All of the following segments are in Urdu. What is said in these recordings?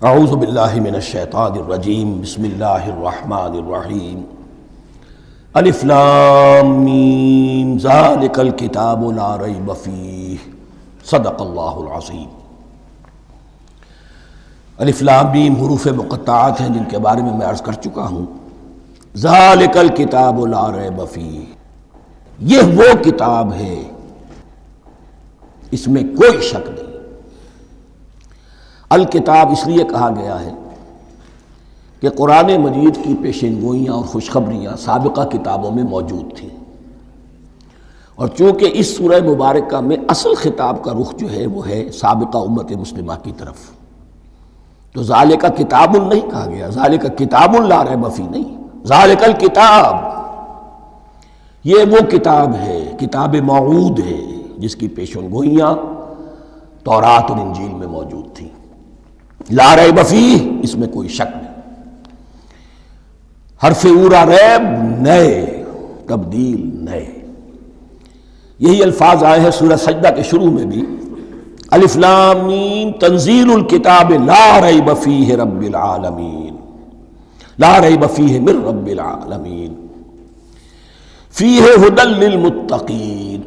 اعوذ باللہ من الشیطان الرجیم بسم اللہ الرحمن الرحیم الف لام میم ذالک الکتاب لا ریب فیہ صدق اللہ العظیم۔ الف لام میم حروف مقطعات ہیں جن کے بارے میں عرض کر چکا ہوں۔ ذالک الکتاب لا ریب فیہ، یہ وہ کتاب ہے اس میں کوئی شک نہیں۔ الکتاب اس لیے کہا گیا ہے کہ قرآن مجید کی پیشین گوئیاں اور خوشخبریاں سابقہ کتابوں میں موجود تھیں، اور چونکہ اس سورہ مبارکہ میں اصل خطاب کا رخ جو ہے وہ ہے سابقہ امت مسلمہ کی طرف، تو ذالک کتاب نہیں کہا گیا، ذالک کتاب لا ریب فیہ نہیں، ذالک الکتاب، یہ وہ کتاب ہے، کتاب موعود ہے جس کی پیشین گوئیاں تورات اور انجیل میں موجود تھیں۔ لا ریب فیہ، اس میں کوئی شک نہیں۔ حرف اورا ریب، نئے، تبدیل، نئے، یہی الفاظ آئے ہیں سورہ سجدہ کے شروع میں بھی، الف لام میم تنزیل الکتاب لا ریب فیہ رب العالمین، لا ریب فیہ من رب العالمین، فیہ ھدی للمتقین۔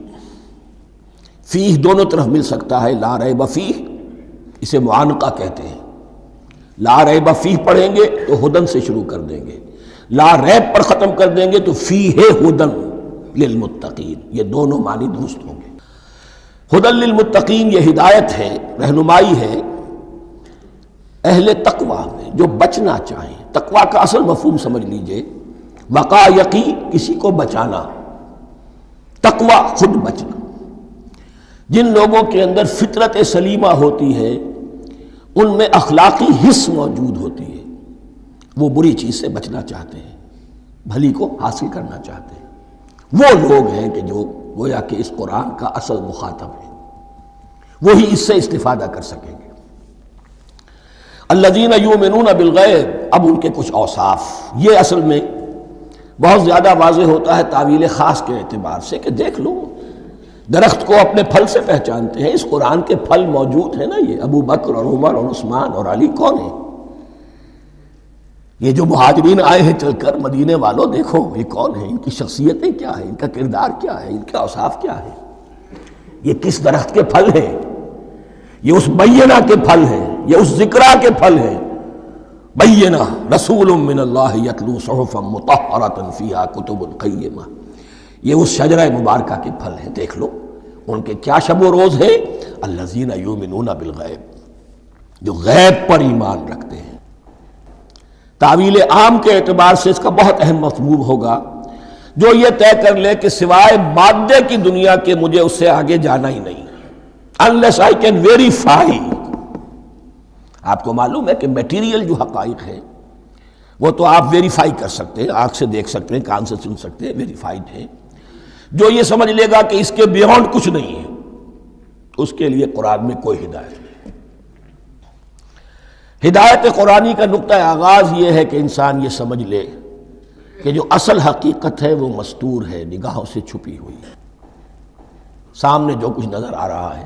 فیہ دونوں طرف مل سکتا ہے، لا ریب فیہ اسے معانقہ کہتے ہیں، لا ریب فیہ پڑھیں گے تو ہدن سے شروع کر دیں گے، لا ریب پر ختم کر دیں گے تو فیہ ہدن للمتقین، یہ دونوں معنی درست ہوں گے۔ ہدن للمتقین یہ ہدایت ہے، رہنمائی ہے اہل تقویٰ میں جو بچنا چاہیں۔ تقویٰ کا اصل مفہوم سمجھ لیجئے، وقا یقی کسی کو بچانا، تقویٰ خود بچنا۔ جن لوگوں کے اندر فطرت سلیمہ ہوتی ہے ان میں اخلاقی حس موجود ہوتی ہے، وہ بری چیز سے بچنا چاہتے ہیں، بھلی کو حاصل کرنا چاہتے ہیں، وہ لوگ ہیں کہ جو گویا کہ اس قرآن کا اصل مخاطب ہے، وہی اس سے استفادہ کر سکیں گے۔ الذین یؤمنون بالغیب، اب ان کے کچھ اوصاف، یہ اصل میں بہت زیادہ واضح ہوتا ہے تعویل خاص کے اعتبار سے کہ دیکھ لو درخت کو اپنے پھل سے پہچانتے ہیں، اس قرآن کے پھل موجود ہیں نا، یہ ابو بکر اور عمر اور عثمان اور علی کون ہیں؟ یہ جو مہاجرین آئے ہیں چل کر، مدینے والوں دیکھو یہ کون ہیں، ان کی شخصیتیں کیا ہیں، ان کا کردار کیا ہے، ان کے اوصاف کیا ہے، یہ کس درخت کے پھل ہیں، یہ اس بینہ کے پھل ہیں، یہ اس ذکرہ کے پھل ہیں۔ بینہ رسول من اللہ یتلو صحفا مطہرۃ فیہا کتب قیمہ، یہ اس شجرہ مبارکہ کے پھل ہیں، دیکھ لو ان کے کیا شب و روز ہے۔ الذین یؤمنون بالغیب، جو غیب پر ایمان رکھتے ہیں۔ تعویل عام کے اعتبار سے اس کا بہت اہم مفہوم ہوگا، جو یہ طے کر لے کہ سوائے مادے کی دنیا کے مجھے اس سے آگے جانا ہی نہیں، unless I can verify۔ آپ کو معلوم ہے کہ میٹیریل جو حقائق ہے وہ تو آپ ویریفائی کر سکتے ہیں، آنکھ سے دیکھ سکتے ہیں، کان سے سن سکتے ہیں، ویریفائڈ ہے۔ جو یہ سمجھ لے گا کہ اس کے بیونڈ کچھ نہیں ہے، اس کے لیے قرآن میں کوئی ہدایت نہیں۔ ہدایت قرآنی کا نقطہ آغاز یہ ہے کہ انسان یہ سمجھ لے کہ جو اصل حقیقت ہے وہ مستور ہے، نگاہوں سے چھپی ہوئی ہے، سامنے جو کچھ نظر آ رہا ہے۔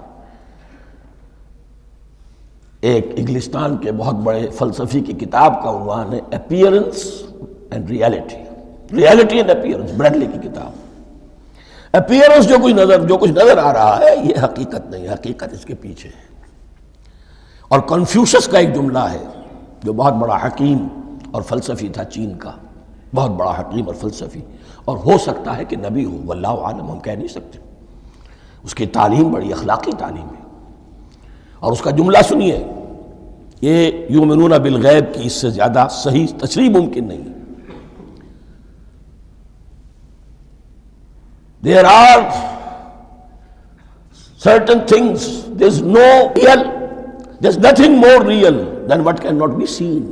ایک انگلستان کے بہت بڑے فلسفی کی کتاب کا عنوان ہے appearance and reality, reality and appearance, Bradley کی کتاب۔ اپیئرنس جو کچھ نظر آ رہا ہے یہ حقیقت نہیں، حقیقت اس کے پیچھے ہے۔ اور کنفیوشس کا ایک جملہ ہے جو بہت بڑا حکیم اور فلسفی تھا، چین کا بہت بڑا حکیم اور فلسفی، اور ہو سکتا ہے کہ نبی ہو، واللہ عالم، ہم کہہ نہیں سکتے۔ اس کی تعلیم بڑی اخلاقی تعلیم ہے، اور اس کا جملہ سنیے، یہ یؤمنون بالغیب کی اس سے زیادہ صحیح تشریح ممکن نہیں ہے۔ There are certain things, there's nothing more real than what cannot be seen,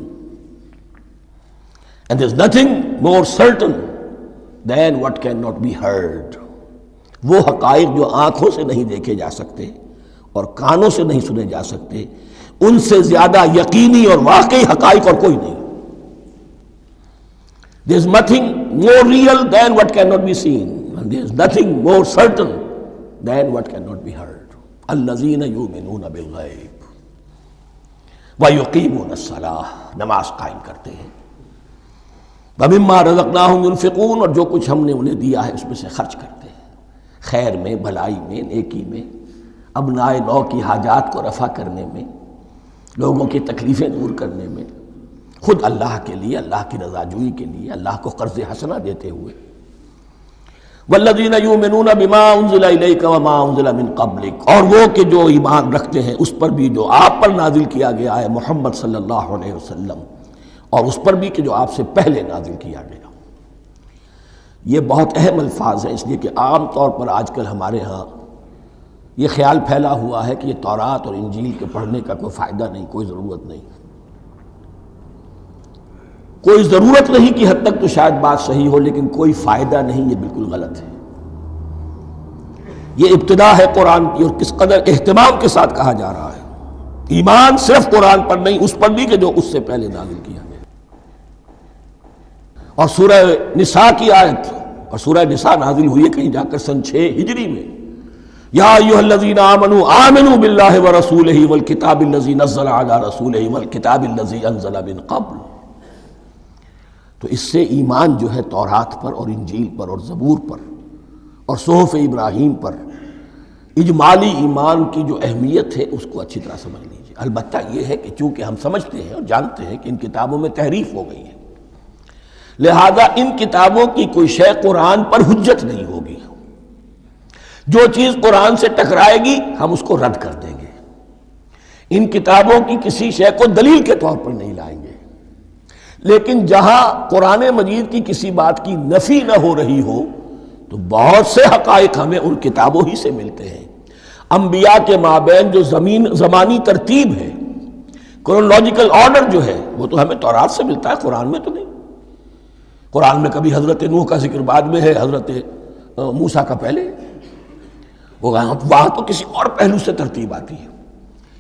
and there's nothing more certain than what cannot be heard۔ وہ حقائق جو آنکھوں سے نہیں دیکھے جا سکتے اور کانوں سے نہیں سنے جا سکتے، ان سے زیادہ یقینی اور واقعی حقائق اور کوئی نہیں۔ There's nothing more real than what cannot be seen, and there's nothing more certain than what cannot be heard۔ الذین یؤمنون بالغیب، وَيُقِيمُونَ الصَّلَاةَ، نماز قائم کرتے ہیں، وَمِمَّا رَزَقْنَاهُمْ يُنْفِقُونَ، اور جو کچھ ہم نے انہیں دیا ہے اس میں سے خرچ کرتے ہیں، خیر میں، بھلائی میں، نیکی میں، ابنائے نو کی حاجات کو رفع کرنے میں، لوگوں کی تکلیفیں دور کرنے میں، خود اللہ کے لیے، اللہ کی رضا جوئی کے لیے، اللہ کو قرض حسنہ دیتے ہوئے۔ والذین یؤمنون بما انزل الیک وما انزل من قبلک، اور وہ کہ جو ایمان رکھتے ہیں اس پر بھی جو آپ پر نازل کیا گیا ہے محمد صلی اللہ علیہ وسلم، اور اس پر بھی کہ جو آپ سے پہلے نازل کیا گیا۔ یہ بہت اہم الفاظ ہیں، اس لیے کہ عام طور پر آج کل ہمارے ہاں یہ خیال پھیلا ہوا ہے کہ یہ تورات اور انجیل کے پڑھنے کا کوئی فائدہ نہیں، کوئی ضرورت نہیں۔ کوئی ضرورت نہیں کی حد تک تو شاید بات صحیح ہو، لیکن کوئی فائدہ نہیں، یہ بالکل غلط ہے۔ یہ ابتدا ہے قرآن کی، اور کس قدر اہتمام کے ساتھ کہا جا رہا ہے۔ ایمان صرف قرآن پر نہیں، اس پر بھی کہ جو اس سے پہلے نازل کیا گیا۔ اور سورہ نساء کی آیت، اور سورہ نساء نازل ہوئی ہے کہیں جا کر سن 6 ہجری میں، یا ایھا الذین آمنوا آمنوا باللہ ورسولہ والکتاب الذی نزل علی رسولہ والکتاب الذی انزل من قبل۔ تو اس سے ایمان جو ہے تورات پر اور انجیل پر اور زبور پر اور صحف ابراہیم پر، اجمالی ایمان کی جو اہمیت ہے اس کو اچھی طرح سمجھ لیجیے۔ البتہ یہ ہے کہ چونکہ ہم سمجھتے ہیں اور جانتے ہیں کہ ان کتابوں میں تحریف ہو گئی ہے، لہذا ان کتابوں کی کوئی شے قرآن پر حجت نہیں ہوگی۔ جو چیز قرآن سے ٹکرائے گی ہم اس کو رد کر دیں گے، ان کتابوں کی کسی شے کو دلیل کے طور پر نہیں لائیں گے۔ لیکن جہاں قرآن مجید کی کسی بات کی نفی نہ ہو رہی ہو تو بہت سے حقائق ہمیں ان کتابوں ہی سے ملتے ہیں۔ انبیاء کے مابین جو زمانی ترتیب ہے، کرونالوجیکل آرڈر جو ہے، وہ تو ہمیں تورات سے ملتا ہے، قرآن میں تو نہیں۔ قرآن میں کبھی حضرت نوح کا ذکر بعد میں ہے، حضرت موسیٰ کا پہلے، وہاں تو کسی اور پہلو سے ترتیب آتی ہے،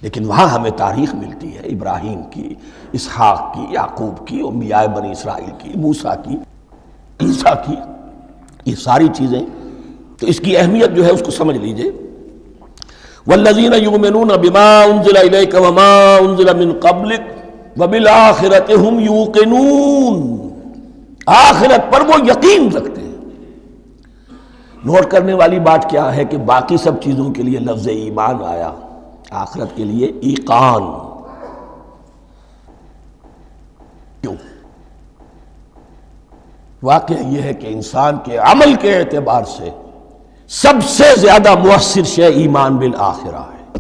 لیکن وہاں ہمیں تاریخ ملتی ہے ابراہیم کی، اسحاق کی، یعقوب کی، انبیاء بنی اسرائیل کی، موسیٰ کی، عیسیٰ کی، یہ ساری چیزیں۔ تو اس کی اہمیت جو ہے اس کو سمجھ لیجئے۔ والذین یؤمنون بما انزل الیک وما انزل من قبلک وبالآخرۃ ھم یوقنون، آخرت پر وہ یقین رکھتے ہیں۔ نوٹ کرنے والی بات کیا ہے کہ باقی سب چیزوں کے لیے لفظ ایمان آیا، آخرت کے لیے ایقان کیوں؟ واقعہ یہ ہے کہ انسان کے عمل کے اعتبار سے سب سے زیادہ مؤثر شے ایمان بالآخرہ ہے۔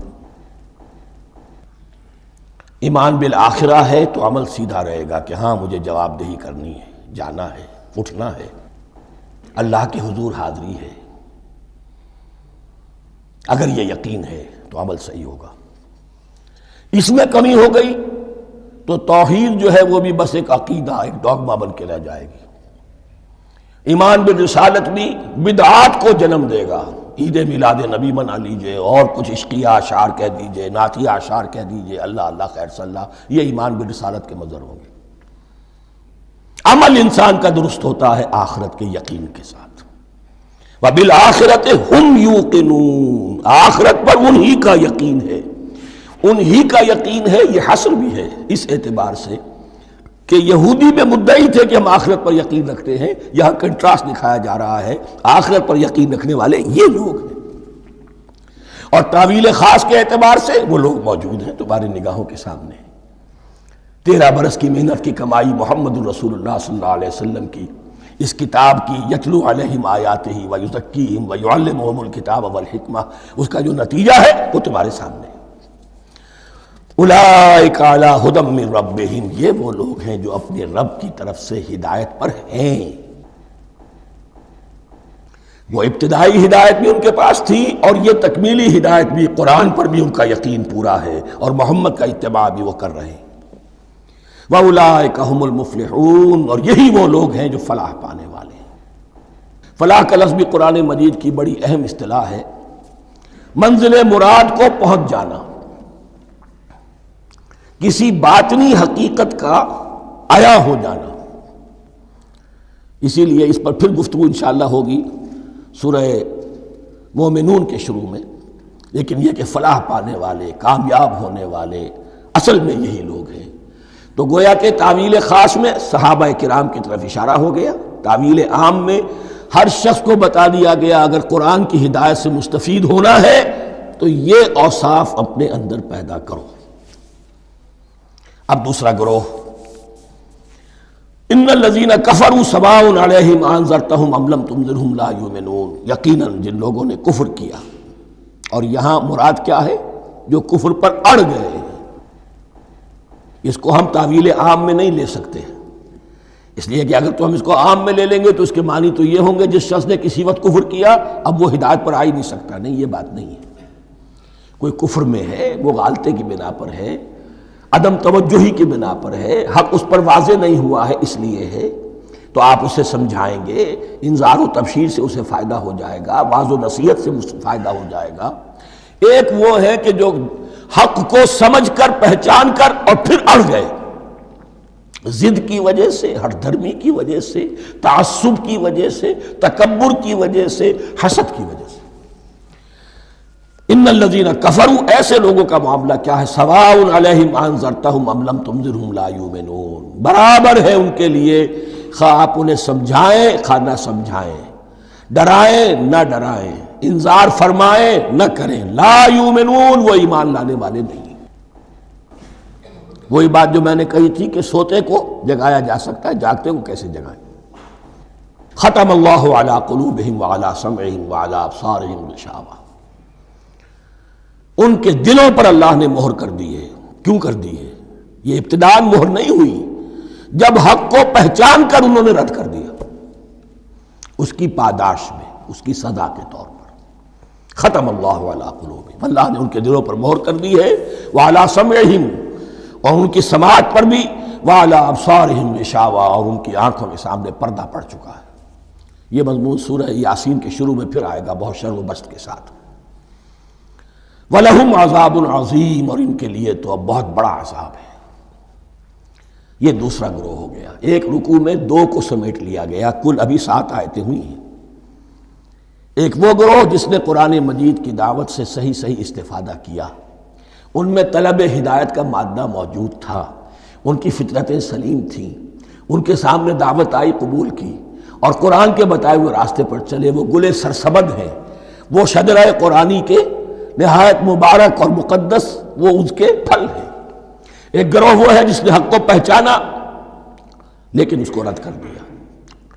ایمان بالآخرہ ہے تو عمل سیدھا رہے گا کہ ہاں مجھے جواب دہی کرنی ہے، جانا ہے، اٹھنا ہے، اللہ کے حضور حاضری ہے۔ اگر یہ یقین ہے تو عمل صحیح ہوگا۔ اس میں کمی ہو گئی تو توحید جو ہے وہ بھی بس ایک عقیدہ، ایک ڈوگما بن کے رہ جائے گی۔ ایمان بالرسالت بھی بدعات کو جنم دے گا۔ عید میلاد نبی منا لیجئے، اور کچھ عشقیہ اشعار کہہ دیجئے، نعتیہ اشعار کہہ دیجئے، اللہ اللہ خیر صلی اللہ، یہ ایمان بالرسالت کے مظہر ہوں گے۔ عمل انسان کا درست ہوتا ہے آخرت کے یقین کے ساتھ۔ وَبِالْآخِرَةِ هُمْ يُوقِنُونَ، آخرت پر انہی کا یقین ہے، انہی کا یقین ہے۔ یہ حصر بھی ہے اس اعتبار سے کہ یہودی میں مدعی تھے کہ ہم آخرت پر یقین رکھتے ہیں، یہاں کنٹراسٹ دکھایا جا رہا ہے، آخرت پر یقین رکھنے والے یہ لوگ ہیں، اور تعویل خاص کے اعتبار سے وہ لوگ موجود ہیں تمہاری نگاہوں کے سامنے۔ 13 برس کی محنت کی کمائی محمد الرسول اللہ صلی اللہ علیہ وسلم کی، اس کتاب کی، یتلو علیہم آیاتہ ویزکیہم ویعلمہم الکتاب والحکمہ، اس کا جو نتیجہ ہے وہ تمہارے سامنے۔ اولئک علی ھدی من ربہم، یہ وہ لوگ ہیں جو اپنے رب کی طرف سے ہدایت پر ہیں۔ وہ ابتدائی ہدایت بھی ان کے پاس تھی، اور یہ تکمیلی ہدایت بھی، قرآن پر بھی ان کا یقین پورا ہے، اور محمد کا اتباع بھی وہ کر رہے ہیں۔ وَأُولَٰئِكَ هُمُ الْمُفْلِحُونَ، اور یہی وہ لوگ ہیں جو فلاح پانے والے ہیں۔ فلاح کا لفظ بھی قرآن مجید کی بڑی اہم اصطلاح ہے، منزل مراد کو پہنچ جانا، کسی باطنی حقیقت کا عیا ہو جانا۔ اسی لیے اس پر پھر گفتگو انشاءاللہ ہوگی سورہ مومنون کے شروع میں، لیکن یہ کہ فلاح پانے والے، کامیاب ہونے والے، اصل میں یہی لوگ ہیں۔ تو گویا کہ تعویل خاص میں صحابہ کرام کی طرف اشارہ ہو گیا، تعویل عام میں ہر شخص کو بتا دیا گیا اگر قرآن کی ہدایت سے مستفید ہونا ہے تو یہ اوصاف اپنے اندر پیدا کرو۔ اب دوسرا گروہ، ان الذین کفروا سواء علیہم انذرتہم ام لم تنذرہم لا یؤمنون، یقیناً جن لوگوں نے کفر کیا، اور یہاں مراد کیا ہے؟ جو کفر پر اڑ گئے ہیں۔ اس کو ہم تعویل عام میں نہیں لے سکتے، اس لیے کہ اگر تو ہم اس کو عام میں لے لیں گے تو اس کے معنی تو یہ ہوں گے جس شخص نے کسی وقت کفر کیا اب وہ ہدایت پر آ ہی نہیں سکتا۔ نہیں، یہ بات نہیں ہے۔ کوئی کفر میں ہے، وہ غالطے کی بنا پر ہے، عدم توجہی کی بنا پر ہے، حق اس پر واضح نہیں ہوا ہے اس لیے ہے، تو آپ اسے سمجھائیں گے، انذار و تبشیر سے اسے فائدہ ہو جائے گا، واعظ و نصیحت سے فائدہ ہو جائے گا۔ ایک وہ ہے کہ جو حق کو سمجھ کر پہچان کر اور پھر اڑ گئے، ضد کی وجہ سے، ہٹ دھرمی کی وجہ سے، تعصب کی وجہ سے، تکبر کی وجہ سے، حسد کی وجہ سے۔ ان الذین کفروا، ایسے لوگوں کا معاملہ کیا ہے؟ سواء علیہم انذرتہم ام لم تنذرہم لا یؤمنون، برابر ہے ان کے لیے خواہ آپ انہیں سمجھائیں خواہ نہ سمجھائیں، ڈرائیں نہ ڈرائیں، انذار فرمائیں نہ کریں، لا یؤمنون، وہ ایمان لانے والے نہیں۔ وہی بات جو میں نے کہی تھی کہ سوتے کو جگایا جا سکتا ہے، جاگتے کو کیسے جگائیں؟ ختم اللہ علی قلوبہم وعلی سمعہم وعلی ابصارہم غشاوہ، ان کے دلوں پر اللہ نے مہر کر دی ہے۔ کیوں کر دی ہے؟ یہ ابتداءً مہر نہیں ہوئی، جب حق کو پہچان کر انہوں نے رد کر دیا، اس کی پاداش میں، اس کی سزا کے طور پر۔ ختم اللہ علی قلوبہم، اللہ نے ان کے دلوں پر مہر کر دی ہے، وعلی سمعہم، اور ان کی سماعت پر بھی، وعلی ابصارہم غشاوہ، اور ان کی آنکھوں کے سامنے پردہ پڑ چکا ہے۔ یہ مضمون سورہ یاسین کے شروع میں پھر آئے گا بہت شر و بست کے ساتھ۔ وَلَهُمْ عَذَابٌ عَظِيمٌ، اور ان کے لیے تو اب بہت بڑا عذاب ہے۔ یہ دوسرا گروہ ہو گیا، ایک رکوع میں دو کو سمیٹ لیا گیا، کل ابھی 7 آیتیں ہوئی ہیں۔ ایک وہ گروہ جس نے قرآن مجید کی دعوت سے صحیح صحیح استفادہ کیا، ان میں طلب ہدایت کا مادہ موجود تھا، ان کی فطرتیں سلیم تھیں، ان کے سامنے دعوت آئی، قبول کی، اور قرآن کے بتائے ہوئے راستے پر چلے۔ وہ گلے سرسبد ہیں، وہ شجرہ قرآنی کے نہایت مبارک اور مقدس، وہ اس کے پھل ہیں۔ ایک گروہ وہ ہے جس نے حق کو پہچانا لیکن اس کو رد کر دیا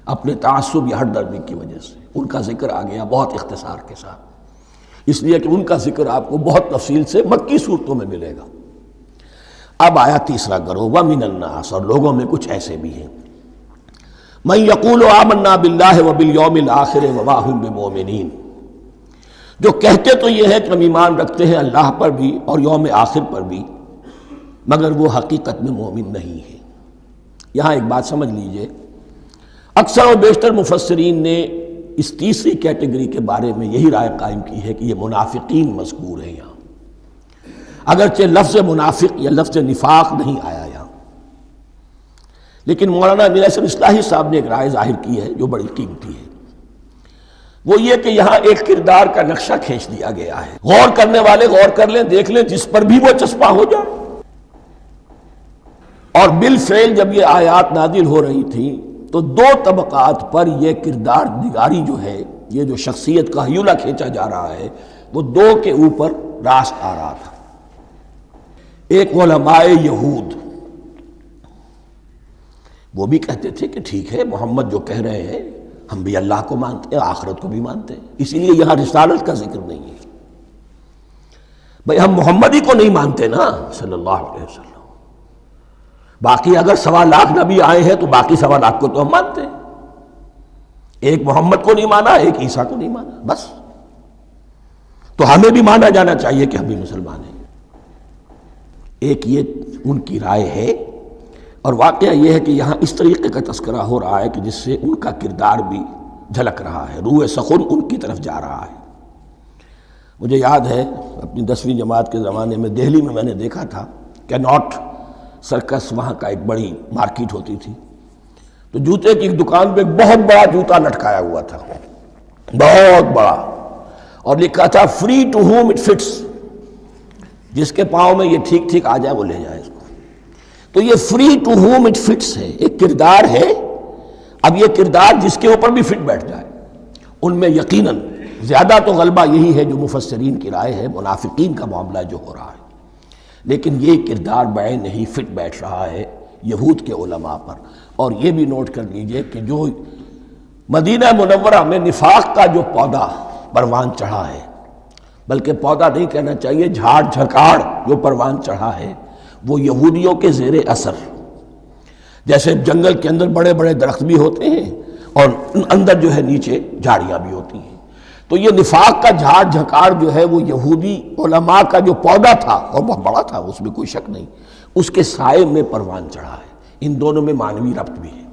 اپنے تعصب یا ہٹ درمی کی وجہ سے۔ ان کا ذکر آ گیا بہت اختصار کے ساتھ، اس لیے کہ ان کا ذکر آپ کو بہت تفصیل سے مکی صورتوں میں ملے گا۔ اب آیا تیسرا گروہ، وَمِنَ النَّاسِ، اور لوگوں میں کچھ ایسے بھی ہیں، مَن يَقُولُ آمَنَّا بِاللَّهِ وَبِالْيَوْمِ الْآخِرِ وَمَا هُم بِمُؤْمِنِينَ، جو کہتے تو یہ ہے کہ ہم ایمان رکھتے ہیں اللہ پر بھی اور یوم آخر پر بھی، مگر وہ حقیقت میں مومن نہیں ہے۔ یہاں ایک بات سمجھ لیجئے، اکثر و بیشتر مفسرین نے اس تیسری کیٹیگری کے بارے میں یہی رائے قائم کی ہے کہ یہ منافقین مذکور ہیں یہاں، اگرچہ لفظ منافق یا لفظ نفاق نہیں آیا یہاں، لیکن مولانا امیر احسن اصلاحی صاحب نے ایک رائے ظاہر کی ہے جو بڑی قیمتی ہے، وہ یہ کہ یہاں ایک کردار کا نقشہ کھینچ دیا گیا ہے۔ غور کرنے والے غور کر لیں، دیکھ لیں، جس پر بھی وہ چسپاں ہو جائے۔ اور بالفعل جب یہ آیات نازل ہو رہی تھیں تو دو طبقات پر یہ کردار نگاری جو ہے، یہ جو شخصیت کا ہیولہ کھینچا جا رہا ہے، وہ دو کے اوپر راست آ رہا تھا۔ ایک علماء یہود، وہ بھی کہتے تھے کہ ٹھیک ہے محمد جو کہہ رہے ہیں، ہم بھی اللہ کو مانتے ہیں، آخرت کو بھی مانتے ہیں، اسی لیے یہاں رسالت کا ذکر نہیں ہے۔ بھئی ہم محمد ہی کو نہیں مانتے نا صلی اللہ علیہ وسلم، باقی اگر 1.25 لاکھ نبی آئے ہیں تو باقی 1.25 لاکھ کو تو ہم مانتے ہیں، ایک محمد کو نہیں مانا، ایک عیسیٰ کو نہیں مانا، بس۔ تو ہمیں بھی مانا جانا چاہیے کہ ہم بھی مسلمان ہیں۔ ایک یہ ان کی رائے ہے، اور واقعہ یہ ہے کہ یہاں اس طریقے کا تذکرہ ہو رہا ہے کہ جس سے ان کا کردار بھی جھلک رہا ہے، روح سخن ان کی طرف جا رہا ہے۔ مجھے یاد ہے اپنی 10ویں جماعت کے زمانے میں دہلی میں نے دیکھا تھا کہ ناٹ سرکس، وہاں کا ایک بڑی مارکیٹ ہوتی تھی، تو جوتے کی ایک دکان پہ ایک بہت بڑا جوتا لٹکایا ہوا تھا، بہت بڑا، اور لکھا تھا free to home it fits, جس کے پاؤں میں یہ ٹھیک ٹھیک آ جائے وہ لے جائے اس کو. تو یہ free to home it fits ہے، ایک کردار ہے. اب یہ کردار جس کے اوپر بھی فٹ بیٹھ جائے، ان میں یقیناً زیادہ تو غلبہ یہی ہے جو مفسرین کی رائے ہے، منافقین کا معاملہ جو ہو رہا ہے. لیکن یہ کردار بعین نہیں فٹ بیٹھ رہا ہے یہود کے علماء پر. اور یہ بھی نوٹ کر لیجئے کہ جو مدینہ منورہ میں نفاق کا جو پودا پروان چڑھا ہے، بلکہ پودا نہیں کہنا چاہیے، جھاڑ جھکاڑ جو پروان چڑھا ہے، وہ یہودیوں کے زیر اثر. جیسے جنگل کے اندر بڑے بڑے درخت بھی ہوتے ہیں اور اندر جو ہے نیچے جھاڑیاں بھی ہوتی ہیں. تو یہ نفاق کا جھاڑ جھکاڑ جو ہے وہ یہودی علماء کا جو پودا تھا، اور بہت بڑا تھا، اس میں کوئی شک نہیں، اس کے سائے میں پروان چڑھا ہے. ان دونوں میں معنوی ربط بھی ہے.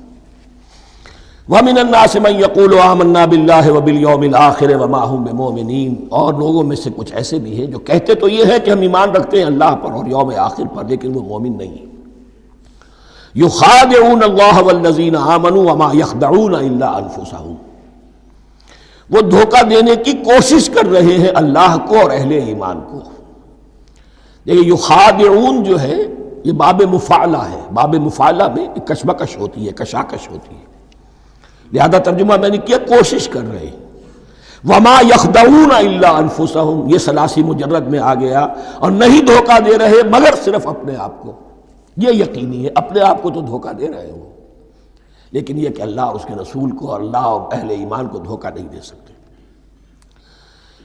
وَمِنَ النَّاسِ مَن يَقُولُ آمَنَّا بِاللَّهِ وَبِالْيَوْمِ الْآخِرِ وَمَا هُم بِمُؤْمِنِينَ. اور لوگوں میں سے کچھ ایسے بھی ہیں جو کہتے تو یہ ہے کہ ہم ایمان رکھتے ہیں اللہ پر اور یوم آخر پر، لیکن وہ مومن نہیں ہیں. يُخَادِعُونَ اللَّهَ وَالَّذِينَ آمَنُوا وَمَا يَخْدَعُونَ إِلَّا أَنفُسَهُمْ. وہ دھوکہ دینے کی کوشش کر رہے ہیں اللہ کو اور اہل ایمان کو. دیکھیں یخادعون جو ہے یہ باب مفعلہ ہے. باب مفعلہ میں کشمکش ہوتی ہے، کشاکش ہوتی ہے، لہذا ترجمہ میں نے کیا کوشش کر رہے ہیں. وما یخدعون الا انفسهم، یہ ثلاثی مجرد میں آ گیا، اور نہیں دھوکہ دے رہے مگر صرف اپنے آپ کو. یہ یقینی ہے اپنے آپ کو تو دھوکہ دے رہے ہو، لیکن یہ کہ اللہ اور اس کے رسول کو اور اللہ اور اہل ایمان کو دھوکہ نہیں دے سکتے.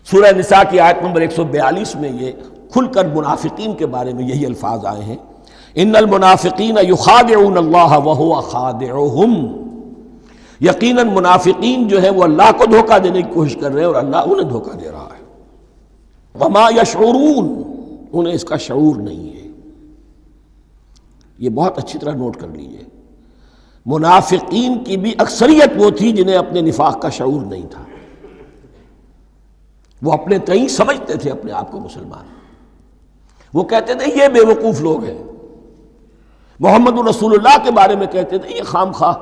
سورہ نساء کی آیت نمبر 142 میں یہ کھل کر منافقین کے بارے میں یہی الفاظ آئے ہیں، ان المنافقین یخادعون اللہ وہو خادعہم. یقیناً منافقین جو ہے وہ اللہ کو دھوکہ دینے کی کوشش کر رہے ہیں اور اللہ انہیں دھوکہ دے رہا ہے. وما یشعرون، انہیں اس کا شعور نہیں ہے. یہ بہت اچھی طرح نوٹ کر لیجئے، منافقین کی بھی اکثریت وہ تھی جنہیں اپنے نفاق کا شعور نہیں تھا. وہ اپنے تئیں سمجھتے تھے اپنے آپ کو مسلمان. وہ کہتے تھے یہ بے وقوف لوگ ہیں. محمد رسول اللہ کے بارے میں کہتے تھے یہ خام خواہ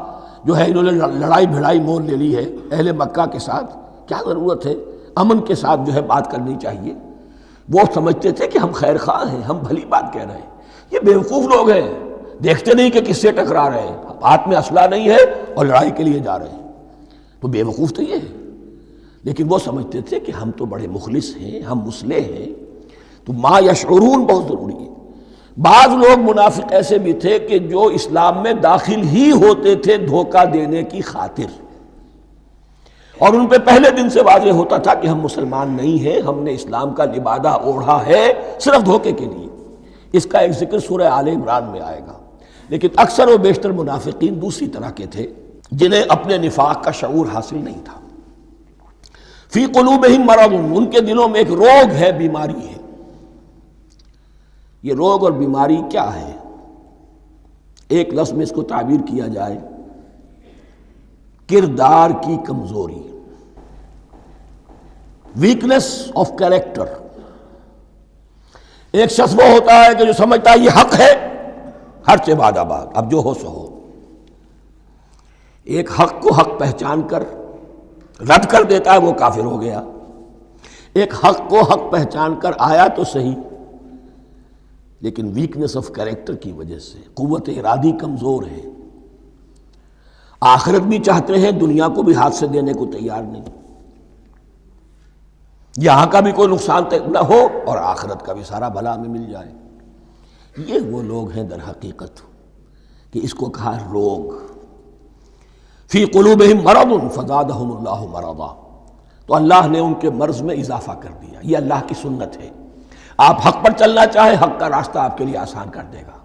جو ہے انہوں نے لڑائی بھڑائی مول لے لی ہے اہل مکہ کے ساتھ، کیا ضرورت ہے، امن کے ساتھ جو ہے بات کرنی چاہیے. وہ سمجھتے تھے کہ ہم خیر خواہ ہیں، ہم بھلی بات کہہ رہے ہیں. یہ بے وقوف لوگ ہیں، دیکھتے نہیں کہ کس سے ٹکرا رہے ہیں، ہاتھ میں اسلحہ نہیں ہے اور لڑائی کے لیے جا رہے ہیں. تو بے وقوف تو یہ ہے. لیکن وہ سمجھتے تھے کہ ہم تو بڑے مخلص ہیں، ہم مصلح ہیں. تو ما یشعرون بہت ضروری ہے. بعض لوگ منافق ایسے بھی تھے کہ جو اسلام میں داخل ہی ہوتے تھے دھوکہ دینے کی خاطر، اور ان پہ پہلے دن سے واضح ہوتا تھا کہ ہم مسلمان نہیں ہیں، ہم نے اسلام کا لبادہ اوڑھا ہے صرف دھوکے کے لیے. اس کا ایک ذکر سورہ آل عمران میں آئے گا. لیکن اکثر و بیشتر منافقین دوسری طرح کے تھے جنہیں اپنے نفاق کا شعور حاصل نہیں تھا. فی قلوبہم مرض، ان کے دلوں میں ایک روگ ہے، بیماری ہے. یہ روگ اور بیماری کیا ہے؟ ایک لفظ میں اس کو تعبیر کیا جائے، کردار کی کمزوری، ویکنس آف کیریکٹر. ایک شخص وہ ہوتا ہے کہ جو سمجھتا ہے یہ حق ہے، ہر سے بعد آباد، اب جو ہو سو ہو. ایک حق کو حق پہچان کر رد کر دیتا ہے، وہ کافر ہو گیا. ایک حق کو حق پہچان کر آیا تو صحیح، لیکن ویکنس آف کیریکٹر کی وجہ سے قوت ارادی کمزور ہے. آخرت بھی چاہتے ہیں، دنیا کو بھی ہاتھ سے دینے کو تیار نہیں. یہاں کا بھی کوئی نقصان نہ ہو اور آخرت کا بھی سارا بھلا ہمیں مل جائے. یہ وہ لوگ ہیں در حقیقت کہ اس کو کہا روگ. فی قلوبہم مرض فزادہم اللہ مرضا. تو اللہ نے ان کے مرض میں اضافہ کر دیا. یہ اللہ کی سنت ہے. آپ حق پر چلنا چاہیں، حق کا راستہ آپ کے لیے آسان کر دے گا.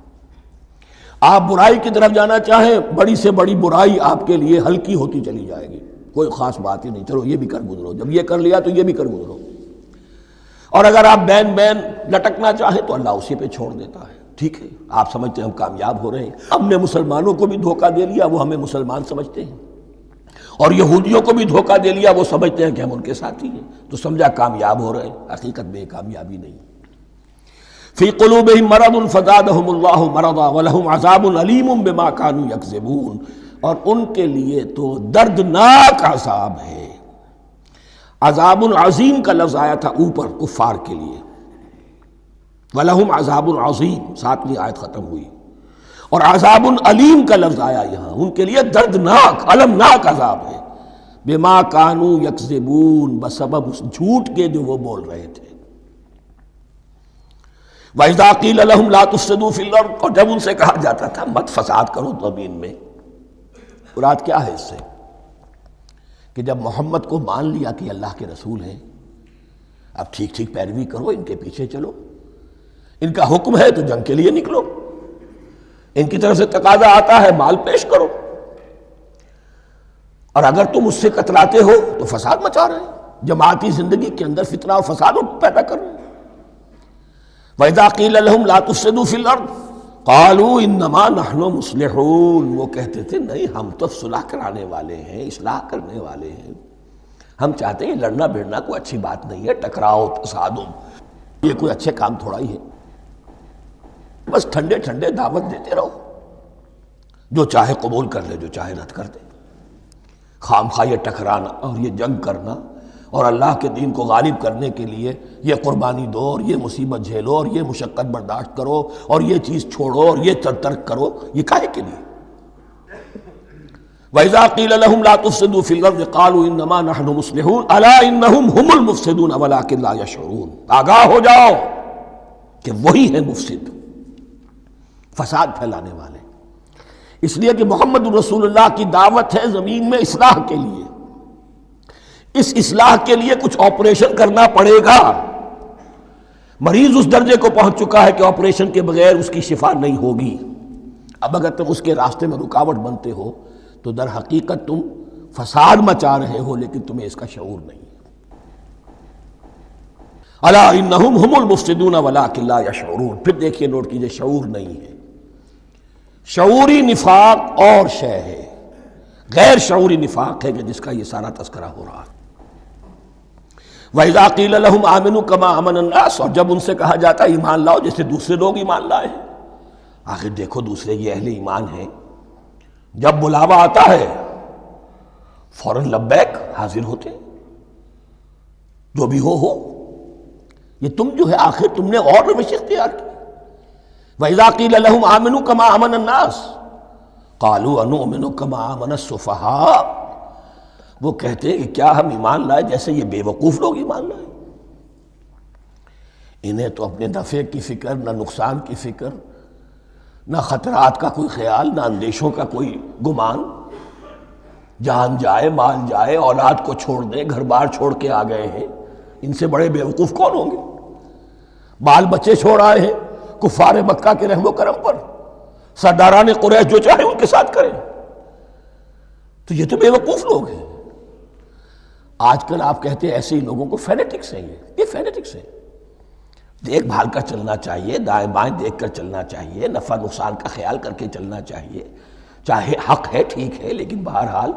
آپ برائی کی طرف جانا چاہیں، بڑی سے بڑی برائی آپ کے لیے ہلکی ہوتی چلی جائے گی. کوئی خاص بات ہی نہیں، چلو یہ بھی کر گزرو، جب یہ کر لیا تو یہ بھی کر گزرو. اور اگر آپ بین بین لٹکنا چاہیں تو اللہ اسی پہ چھوڑ دیتا ہے. ٹھیک ہے، آپ سمجھتے ہیں ہم کامیاب ہو رہے ہیں، ہم نے مسلمانوں کو بھی دھوکہ دے لیا، وہ ہمیں مسلمان سمجھتے ہیں، اور یہودیوں کو بھی دھوکہ دے لیا، وہ سمجھتے ہیں کہ ہم ان کے ساتھی ہیں، تو سمجھا کامیاب ہو رہے ہیں. حقیقت میں کامیابی نہیں. فی قلوبہم مرض فزادہم اللہ مرضا ولہم عذاب علیم بما کانوا یکذبون. اور ان کے لیے تو دردناک عذاب ہے. عذاب عظیم کا لفظ آیا تھا اوپر کفار کے لیے. وَلَهُمْ عَذَابٌ عَظِيمٌ، 7ویں آیت ختم ہوئی، اور عذاب علیم کا لفظ آیا یہاں، ان کے لیے دردناک المناک عذاب ہے، بما کانوا یکذبون، بسبب اس جھوٹ کے جو وہ بول رہے تھے۔ وَإِذَا قِيلَ لَهُمْ لَا تُفْسِدُوا فِي الْأَرْضِ، اور جب ان سے کہا جاتا تھا مت فساد کرو زمین میں، مراد کیا ہے اس سے؟ کہ جب محمد کو مان لیا کہ اللہ کے رسول ہیں، اب ٹھیک ٹھیک پیروی کرو، ان کے پیچھے چلو، ان کا حکم ہے تو جنگ کے لیے نکلو، ان کی طرف سے تقاضا آتا ہے مال پیش کرو، اور اگر تم اس سے کتراتے ہو تو فساد مچا رہے ہیں، جماعتی زندگی کے اندر فتنہ اور فساد پیدا کر رہے ہیں۔ وَإِذَا قِيلَ لَهُمْ لَا تُفْسِدُوا فِي الْأَرْضِ قَالُوا إِنَّمَا نَحْنُ مُصْلِحُونَ، وہ کہتے تھے نہیں ہم تو صلح کرانے والے ہیں، اصلاح کرنے والے ہیں، ہم چاہتے ہیں لڑنا بھیڑنا کوئی اچھی بات نہیں ہے، ٹکراؤ تصادم یہ کوئی اچھے کام تھوڑا ہی ہے، بس ٹھنڈے ٹھنڈے دعوت دیتے رہو، جو چاہے قبول کر لے جو چاہے رد کر دے، خام خواہ یہ ٹکرانا اور یہ جنگ کرنا اور اللہ کے دین کو غالب کرنے کے لیے یہ قربانی دو اور یہ مصیبت جھیلو اور یہ مشقت برداشت کرو اور یہ چیز چھوڑو اور یہ ترک کرو، یہ کاہے کے لیے؟ وَإِذَا قِيلَ لَهُمْ لَا تُفْسِدُوا فِي الْأَرْضِ قَالُوا إِنَّمَا نَحْنُ مُصْلِحُونَ أَلَا إِنَّهُمْ هُمُ الْمُفْسِدُونَ وَلَٰكِن لَا يَشْعُرُونَ، آگاہ ہو جاؤ کہ وہی ہیں مفسد، فساد پھیلانے والے، اس لیے کہ محمد رسول اللہ کی دعوت ہے زمین میں اصلاح کے لیے، اس اصلاح کے لیے کچھ آپریشن کرنا پڑے گا، مریض اس درجے کو پہنچ چکا ہے کہ آپریشن کے بغیر اس کی شفا نہیں ہوگی، اب اگر تم اس کے راستے میں رکاوٹ بنتے ہو تو در حقیقت تم فساد مچا رہے ہو، لیکن تمہیں اس کا شعور نہیں ہے۔ الا انہم ہم المفسدون ولکن لا یشعرون، پھر دیکھیے نوٹ کیجئے شعور نہیں ہے، شعوری نفاق اور شے ہے، غیر شعوری نفاق ہے کہ جس کا یہ سارا تذکرہ ہو رہا ہے۔ وَإِذَا قِيلَ لَهُمْ آمِنُوا كَمَا آمَنَ النَّاسُ، اور جب ان سے کہا جاتا ہے ایمان لاؤ جیسے دوسرے لوگ ایمان لائے ہیں، آخر دیکھو دوسرے یہ اہل ایمان ہیں، جب بلاوا آتا ہے فوراً لبیک حاضر ہوتے ہیں، جو بھی ہو یہ تم جو ہے آخر تم نے اور روش اختیار کی۔ وَإِذَا قِيلَ لَهُمْ آمِنُوا كَمَا آمَنَ النَّاسُ قَالُوا أَنُؤْمِنُ كَمَا آمَنَ السُّفَهَاءُ، وہ کہتے ہیں کہ کیا ہم ایمان لائے جیسے یہ بے وقوف لوگ ایمان لائے، انہیں تو اپنے نفع کی فکر، نہ نقصان کی فکر، نہ خطرات کا کوئی خیال، نہ اندیشوں کا کوئی گمان، جان جائے مال جائے، اولاد کو چھوڑ دیں، گھر بار چھوڑ کے آ گئے ہیں، ان سے بڑے بے وقوف کون ہوں گے؟ بال بچے چھوڑ آئے ہیں کفار مکہ کے رحم و کرم پر، سرداران قریش جو چاہے ان کے ساتھ کریں، تو یہ تو بے وقوف لوگ ہیں۔ آج کل آپ کہتے ہیں ایسے ہی لوگوں کو فینیٹکس ہیں، یہ فینیٹکس ہیں، دیکھ بھال کر چلنا چاہیے، دائیں بائیں دیکھ کر چلنا چاہیے، نفع نقصان کا خیال کر کے چلنا چاہیے، چاہے حق ہے ٹھیک ہے، لیکن بہرحال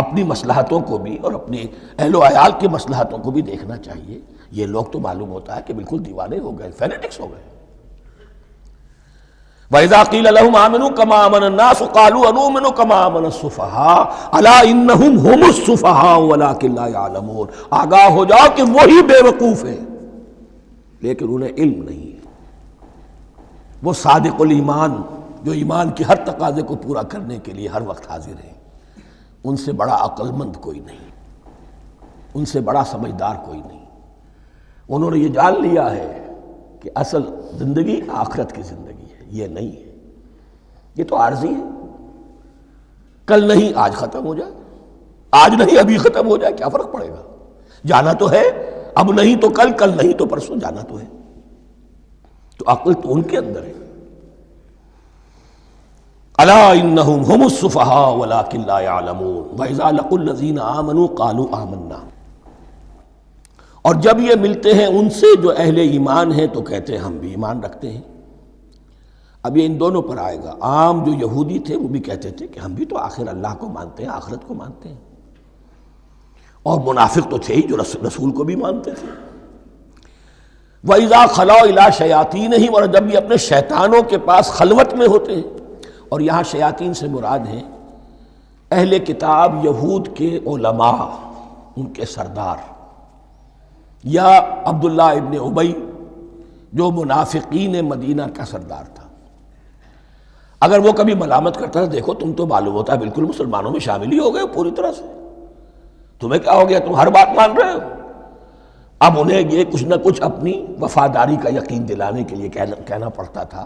اپنی مصلحتوں کو بھی اور اپنے اہل و عیال کی مصلحتوں کو بھی دیکھنا چاہیے۔ یہ لوگ تو معلوم ہوتا ہے کہ بالکل دیوانے ہو گئے، فینیٹکس ہو گئے۔ وَإِذَا قِيلَ لَهُمْ آمِنُوا كَمَا آمَنَ النَّاسُ قَالُوا أَنُؤْمِنُ كَمَا آمَنَ السُّفَهَاءُ أَلَا إِنَّهُمْ هُمُ السُّفَهَاءُ وَلَٰكِن لَا يَعْلَمُونَ، آگاہ ہو جاؤ کہ وہی بے وقوف ہیں لیکن انہیں علم نہیں ہے، وہ صادق الایمان جو ایمان کی ہر تقاضے کو پورا کرنے کے لیے ہر وقت حاضر ہیں، ان سے بڑا عقل مند کوئی نہیں، ان سے بڑا سمجھدار کوئی نہیں، انہوں نے یہ جان لیا ہے کہ اصل زندگی آخرت کی زندگی ہے، یہ نہیں ہے، یہ تو عارضی ہے، کل نہیں آج ختم ہو جائے، آج نہیں ابھی ختم ہو جائے، کیا فرق پڑے گا، جانا تو ہے، اب نہیں تو کل، کل نہیں تو پرسوں، جانا تو ہے، تو عقل تو ان کے اندر ہے۔ الا انہم ہم السفہاء ولکن لا یعلمون واذا لقوا الذین آمنوا قالوا آمنا، اور جب یہ ملتے ہیں ان سے جو اہل ایمان ہیں تو کہتے ہیں ہم بھی ایمان رکھتے ہیں۔ اب یہ ان دونوں پر آئے گا، عام جو یہودی تھے وہ بھی کہتے تھے کہ ہم بھی تو آخر اللہ کو مانتے ہیں، آخرت کو مانتے ہیں، اور منافق تو تھے ہی جو رسول کو بھی مانتے تھے۔ وَإِذَا خَلَوْا إِلَىٰ شَيَاطِینِهِمْ، اور جب یہ اپنے شیطانوں کے پاس خلوت میں ہوتے ہیں، اور یہاں شیاطین سے مراد ہیں اہل کتاب یہود کے علماء، ان کے سردار، یا عبداللہ ابن ابی جو منافقین مدینہ کا سردار تھا، اگر وہ کبھی ملامت کرتا تھا، دیکھو تم تو معلوم ہوتا ہے بالکل مسلمانوں میں شامل ہی ہو گئے پوری طرح سے، تمہیں کیا ہو گیا، تم ہر بات مان رہے ہو۔ اب انہیں یہ کچھ نہ کچھ اپنی وفاداری کا یقین دلانے کے لیے کہنا پڑتا تھا،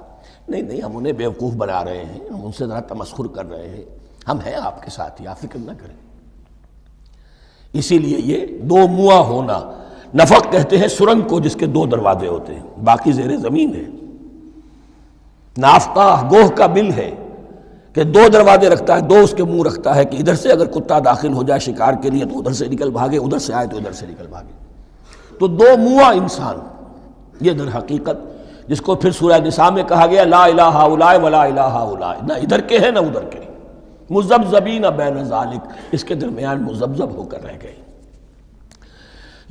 نہیں ہم انہیں بیوقوف بنا رہے ہیں، ہم ان سے ذرا تمسخر کر رہے ہیں، ہم ہیں آپ کے ساتھ ہی، آپ فکر نہ کریں۔ اسی لیے یہ دو منہ ہونا، نفق کہتے ہیں سرنگ کو جس کے دو دروازے ہوتے ہیں، باقی زیر زمین ہے۔ نافقہ گوہ کا بل ہے کہ دو دروازے رکھتا ہے، دو اس کے منہ رکھتا ہے کہ ادھر سے اگر کتا داخل ہو جائے شکار کے لیے تو ادھر سے نکل بھاگے، ادھر سے آئے تو ادھر سے نکل بھاگے۔ تو دو منہ انسان، یہ در حقیقت جس کو پھر سورہ نساء میں کہا گیا لا الہ ہؤلاء ولا الہ ہؤلاء، نہ ادھر کے ہیں نہ ادھر کے، مذبذبین بین ذالک، اس کے درمیان مذبذب ہو کر رہ گئے۔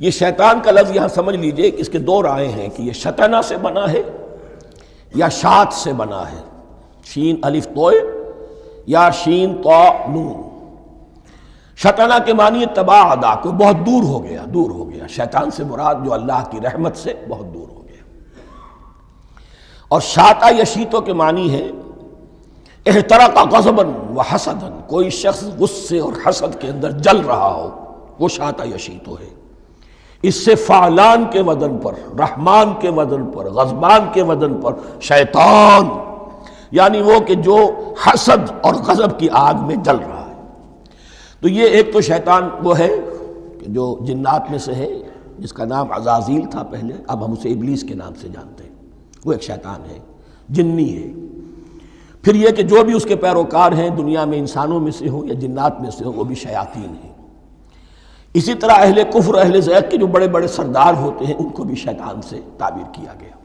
یہ شیطان کا لفظ یہاں سمجھ لیجئے کہ اس کے دو رائے ہیں کہ یہ شطنہ سے بنا ہے یا شات سے بنا ہے، شین الف توئے یا شین تو نون۔ شطنہ کے معنی تباعدا، کوئی بہت دور ہو گیا، شیطان سے مراد جو اللہ کی رحمت سے بہت دور ہو گیا۔ اور شاتا یشیتو کے معنی ہے احترق غضبا وحسدا، کوئی شخص غصے اور حسد کے اندر جل رہا ہو، وہ شاتا یشیتو ہے۔ اس سے فعلان کے وزن پر، رحمان کے وزن پر، غضبان کے وزن پر شیطان، یعنی وہ کہ جو حسد اور غضب کی آگ میں جل رہا ہے۔ تو یہ ایک تو شیطان وہ ہے کہ جو جنات میں سے ہے، جس کا نام عزازیل تھا پہلے، اب ہم اسے ابلیس کے نام سے جانتے ہیں، وہ ایک شیطان ہے، جنی ہے۔ پھر یہ کہ جو بھی اس کے پیروکار ہیں دنیا میں، انسانوں میں سے ہوں یا جنات میں سے ہوں، وہ بھی شیاطین ہیں۔ اسی طرح اہل کفر، اہل زیغ کے جو بڑے بڑے سردار ہوتے ہیں، ان کو بھی شیطان سے تعبیر کیا گیا۔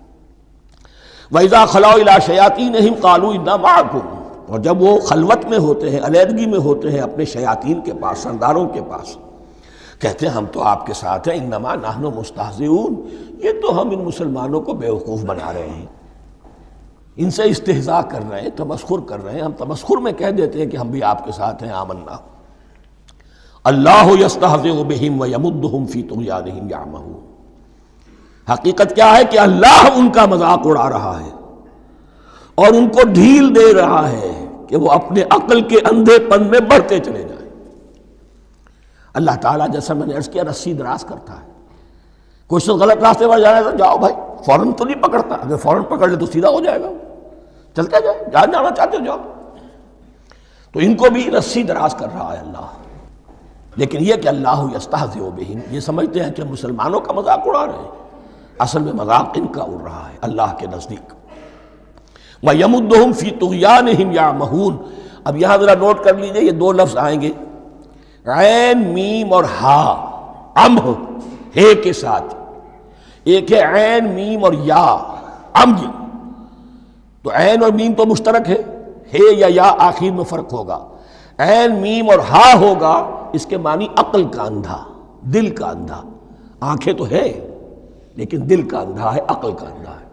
وَإِذَا خَلَوْا إِلَىٰ شَيَاطِينِهِمْ قَالُوا إِنَّا مَعَكُمْ، اور جب وہ خلوت میں ہوتے ہیں، علیحدگی میں ہوتے ہیں اپنے شیاطین کے پاس، سرداروں کے پاس، کہتے ہیں ہم تو آپ کے ساتھ ہیں، انما نحن مستہزئون، یہ تو ہم ان مسلمانوں کو بیوقوف بنا رہے ہیں، ان سے استہزاء کر رہے ہیں، تمسخر کر رہے ہیں۔ ہم تمسخر میں کہہ دیتے ہیں کہ ہم بھی آپ کے ساتھ ہیں، آمنا۔ اللہ یستہزئ بہم ویمدہم فی طغیانہم یعمہون، حقیقت کیا ہے کہ اللہ ان کا مذاق اڑا رہا ہے اور ان کو ڈھیل دے رہا ہے کہ وہ اپنے عقل کے اندھے پن میں بڑھتے چلے جائیں۔ اللہ تعالیٰ جیسا میں نے عرض کیا رسی دراز کرتا ہے، کوئی شخص غلط راستے پر جانا ہے تو جاؤ بھائی، فوراً تو نہیں پکڑتا، اگر فوراً پکڑ لے تو سیدھا ہو جائے گا، چلتے جائے، جہاں جانا چاہتے ہو جاؤ۔ تو ان کو بھی رسی دراز کر رہا ہے اللہ، لیکن یہ کہ اللہ یستہزئ بہم، یہ سمجھتے ہیں کہ مسلمانوں کا مذاق اڑا رہے ہیں، اصل میں مذاق ان کا اڑ رہا ہے اللہ کے نزدیک۔ وَيَمُدُّهُمْ فِي طُغْيَانِهِمْ يَعْمَهُونَ، اب یہاں ذرا نوٹ کر لیجئے، یہ دو لفظ آئیں گے، عین میم اور ہا، امہ ہے کے ساتھ، ایک ہے عین میم اور یا، امج، تو عین اور میم تو مشترک ہے یا آخر میں فرق ہوگا، عین میم اور ہا ہوگا، اس کے معنی عقل کا اندھا، دل کا اندھا، آنکھیں تو ہے لیکن دل کا اندھا ہے، عقل کا اندھا ہے۔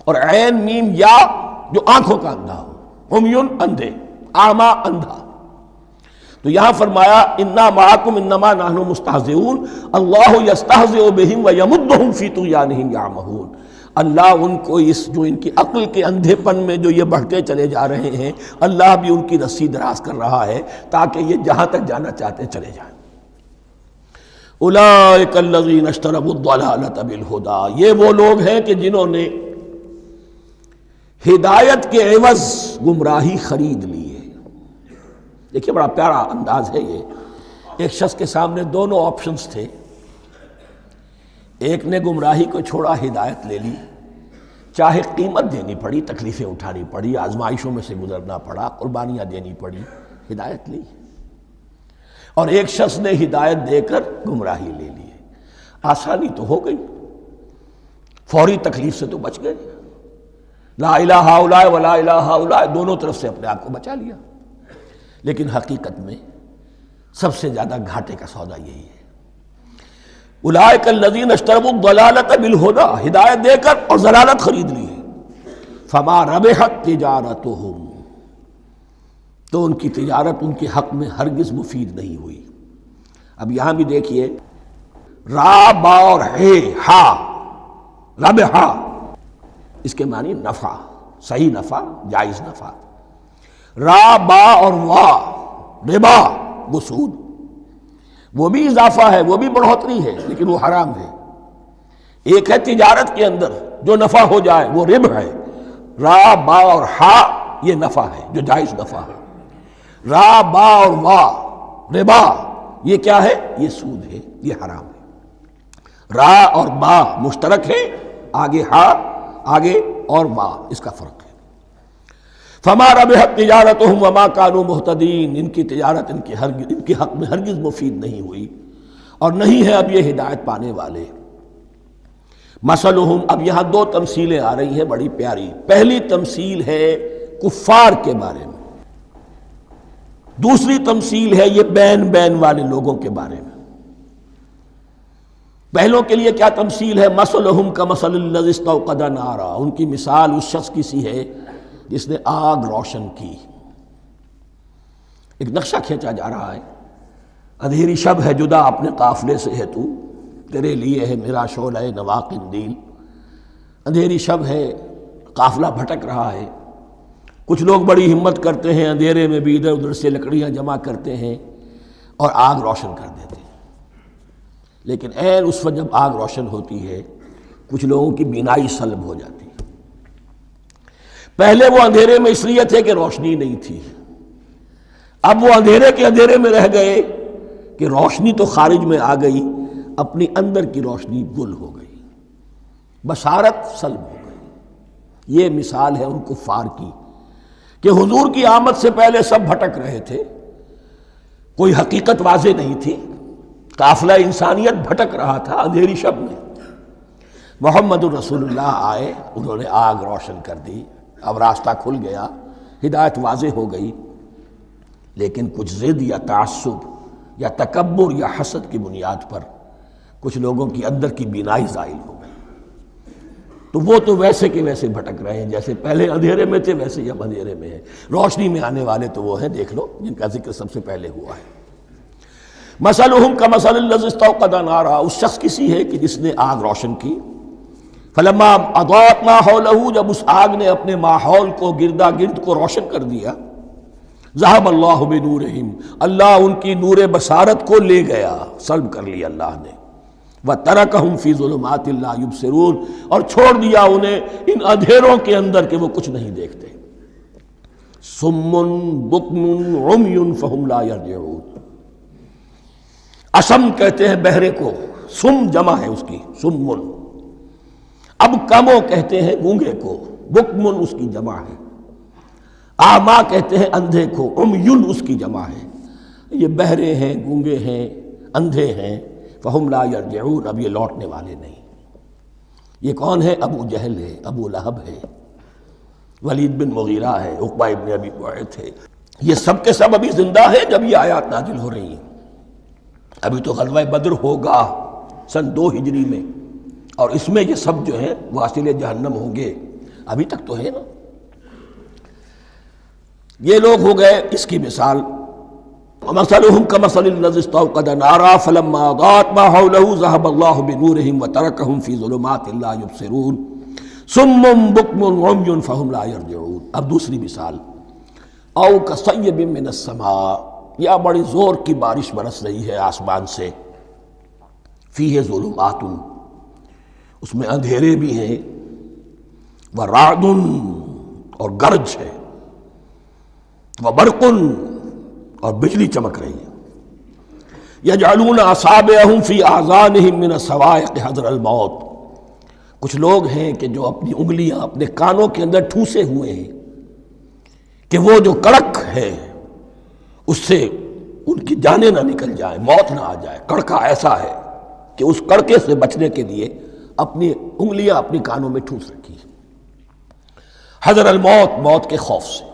اور عین میم یا جو آنکھوں کا اندھا ہو، عمیٌ اندھے، اعمیٰ اندھا۔ تو یہاں فرمایا انا معکم انما نحن مستہزئون، اللہ یستہزئ بہم ویمدہم فی طغیانہم یعمہون، اللہ ان کو اس جو ان کی عقل کے اندھے پن میں جو یہ بڑھتے چلے جا رہے ہیں، اللہ بھی ان کی رسی دراز کر رہا ہے تاکہ یہ جہاں تک جانا چاہتے چلے جائیں۔ اولئک الذین اشتروا الضلالۃ بالہدی، یہ وہ لوگ ہیں کہ جنہوں نے ہدایت کے عوض گمراہی خرید لی ہے۔ دیکھیے بڑا پیارا انداز ہے یہ، ایک شخص کے سامنے دونوں آپشنز تھے، ایک نے گمراہی کو چھوڑا، ہدایت لے لی، چاہے قیمت دینی پڑی، تکلیفیں اٹھانی پڑی، آزمائشوں میں سے گزرنا پڑا، قربانیاں دینی پڑی، ہدایت لی، اور ایک شخص نے ہدایت دے کر گمراہی لے لی ہے۔ آسانی تو ہو گئی، فوری تکلیف سے تو بچ گئے، لا الہ ہؤلاء ولا الہ ہؤلاء، دونوں طرف سے اپنے آپ کو بچا لیا، لیکن حقیقت میں سب سے زیادہ گھاٹے کا سودا یہی ہے۔ اولئک الذین اشتروا الضلالۃ بالہدی، ہدایت دے کر اور ضلالت خرید لی ہے، فما ربحت تجارتہم، تو ان کی تجارت ان کے حق میں ہرگز مفید نہیں ہوئی۔ اب یہاں بھی دیکھیے، را با اور ہے ہا، ربحا، اس کے معنی نفع، صحیح نفع، جائز نفع۔ را با اور وا ربا وہ سود، وہ بھی اضافہ ہے، وہ بھی بڑھوتری ہے، لیکن وہ حرام ہے۔ ایک ہے تجارت کے اندر جو نفع ہو جائے وہ ربح ہے، را با اور ہا یہ نفع ہے جو جائز نفع ہے۔ را با اور وا ربا یہ کیا ہے؟ یہ سود ہے، یہ حرام ہے۔ را اور با مشترک ہے، آگے ہا آگے اور با، اس کا فرق ہے۔ فما ربحت تجارتهم وما كانوا مهتدين، ان کی تجارت ان کے حق میں ہرگز مفید نہیں ہوئی اور نہیں ہے اب یہ ہدایت پانے والے۔ مثلهم، اب یہاں دو تمثیلیں آ رہی ہیں بڑی پیاری۔ پہلی تمثیل ہے کفار کے بارے میں، دوسری تمثیل ہے یہ بین والے لوگوں کے بارے میں۔ پہلوں کے لیے کیا تمثیل ہے؟ مثلهم کمثل الذی استوقد نارا، ان کی مثال اس شخص کی سی ہے جس نے آگ روشن کی۔ ایک نقشہ کھینچا جا رہا ہے، اندھیری شب ہے جدا اپنے قافلے سے ہے تو، تیرے لیے ہے میرا شعلہ نوا قندیل۔ اندھیری شب ہے، قافلہ بھٹک رہا ہے، کچھ لوگ بڑی ہمت کرتے ہیں، اندھیرے میں بھی ادھر ادھر سے لکڑیاں جمع کرتے ہیں اور آگ روشن کر دیتے ہیں۔ لیکن عین اس وقت جب آگ روشن ہوتی ہے کچھ لوگوں کی بینائی سلب ہو جاتی ہے۔ پہلے وہ اندھیرے میں اس لیے تھے کہ روشنی نہیں تھی، اب وہ اندھیرے کے اندھیرے میں رہ گئے کہ روشنی تو خارج میں آ گئی، اپنی اندر کی روشنی گل ہو گئی، بصارت سلب ہو گئی۔ یہ مثال ہے ان کفار کی کہ حضور کی آمد سے پہلے سب بھٹک رہے تھے، کوئی حقیقت واضح نہیں تھی، قافلہ انسانیت بھٹک رہا تھا اندھیری شب میں۔ محمد الرسول اللہ آئے، انہوں نے آگ روشن کر دی، اب راستہ کھل گیا، ہدایت واضح ہو گئی۔ لیکن کچھ ضد یا تعصب یا تکبر یا حسد کی بنیاد پر کچھ لوگوں کی اندر کی بینائی زائل ہو گئی، تو وہ تو ویسے کے ویسے بھٹک رہے ہیں جیسے پہلے اندھیرے میں تھے، ویسے اب اندھیرے میں ہیں۔ روشنی میں آنے والے تو وہ ہیں، دیکھ لو جن کا ذکر سب سے پہلے ہوا ہے۔ مثلهم کمثل الذی استوقد نارا، اس شخص کی سی ہے کہ جس نے آگ روشن کی۔ فلما اضاءت ما حولہ، جب اس آگ نے اپنے ماحول کو گردا گرد کو روشن کر دیا، ذهب اللہ بنورہم، اللہ ان کی نور بصارت کو لے گیا، سلب کر لیا اللہ نے۔ وترکہم فی ظلمات لا یبصرون، اور چھوڑ دیا انہیں ان اندھیروں کے اندر کہ وہ کچھ نہیں دیکھتے۔ صم بکم عمی فہم لا یرجعون، اسم کہتے ہیں بہرے کو، سم جمع ہے اس کی، سمن۔ اب کمو کہتے ہیں گونگے کو، بکمن اس کی جمع ہے۔ آما کہتے ہیں اندھے کو، عمیون اس کی جمع ہے۔ یہ بہرے ہیں، گونگے ہیں، اندھے ہیں، فہم لا یرجعون، اب یہ لوٹنے والے نہیں۔ یہ کون ہے؟ ابو جہل ہے، ابو لہب ہے، ولید بن مغیرہ ہے، عقبہ ابن ابی معیط ہے۔ یہ سب کے سب ابھی زندہ ہیں جب یہ آیات نازل ہو رہی ہیں۔ ابھی تو غزوہ بدر ہوگا سن 2 ہجری میں، اور اس میں یہ سب جو ہیں واصل جہنم ہوں گے، ابھی تک تو ہے نا۔ یہ لوگ ہو گئے اس کی مثال۔ وَمَثَلُهُمْ كَمَثَلِ الَّذِي اسْتَوْقَدَ نَارًا فَلَمَّا أَضَاءَتْ مَا حَوْلَهُ ذَهَبَ اللَّهُ بِنُورِهِمْ وَتَرَكَهُمْ فِي ظُلُمَاتٍ لَا يُبْصِرُونَ صُمٌّ بُكْمٌ عُمْيٌ فَهُمْ لَا يَرْجِعُونَ۔ اب دوسری مثال، أَوْ كَصَيِّبٍ مِّنَ السَّمَاءِ، یا بڑی زور کی بارش برس رہی ہے آسمان سے، فِيهِ ظُلُمَاتٌ، اس میں اندھیرے بھی ہیں، وَرَعْدٌ، اور گرج ہے، وَبَرْقٌ، اور بجلی چمک رہی ہے۔ یجعلون اصابعهم فی اذانهم من الصواعق حذر الموت، کچھ لوگ ہیں کہ جو اپنی انگلیاں اپنے کانوں کے اندر ٹھوسے ہوئے ہیں کہ وہ جو کڑک ہے اس سے ان کی جانیں نہ نکل جائیں، موت نہ آ جائے۔ کڑکا ایسا ہے کہ اس کڑکے سے بچنے کے لیے اپنی انگلیاں اپنی کانوں میں ٹھوس رکھی ہیں، حذر الموت، موت کے خوف سے۔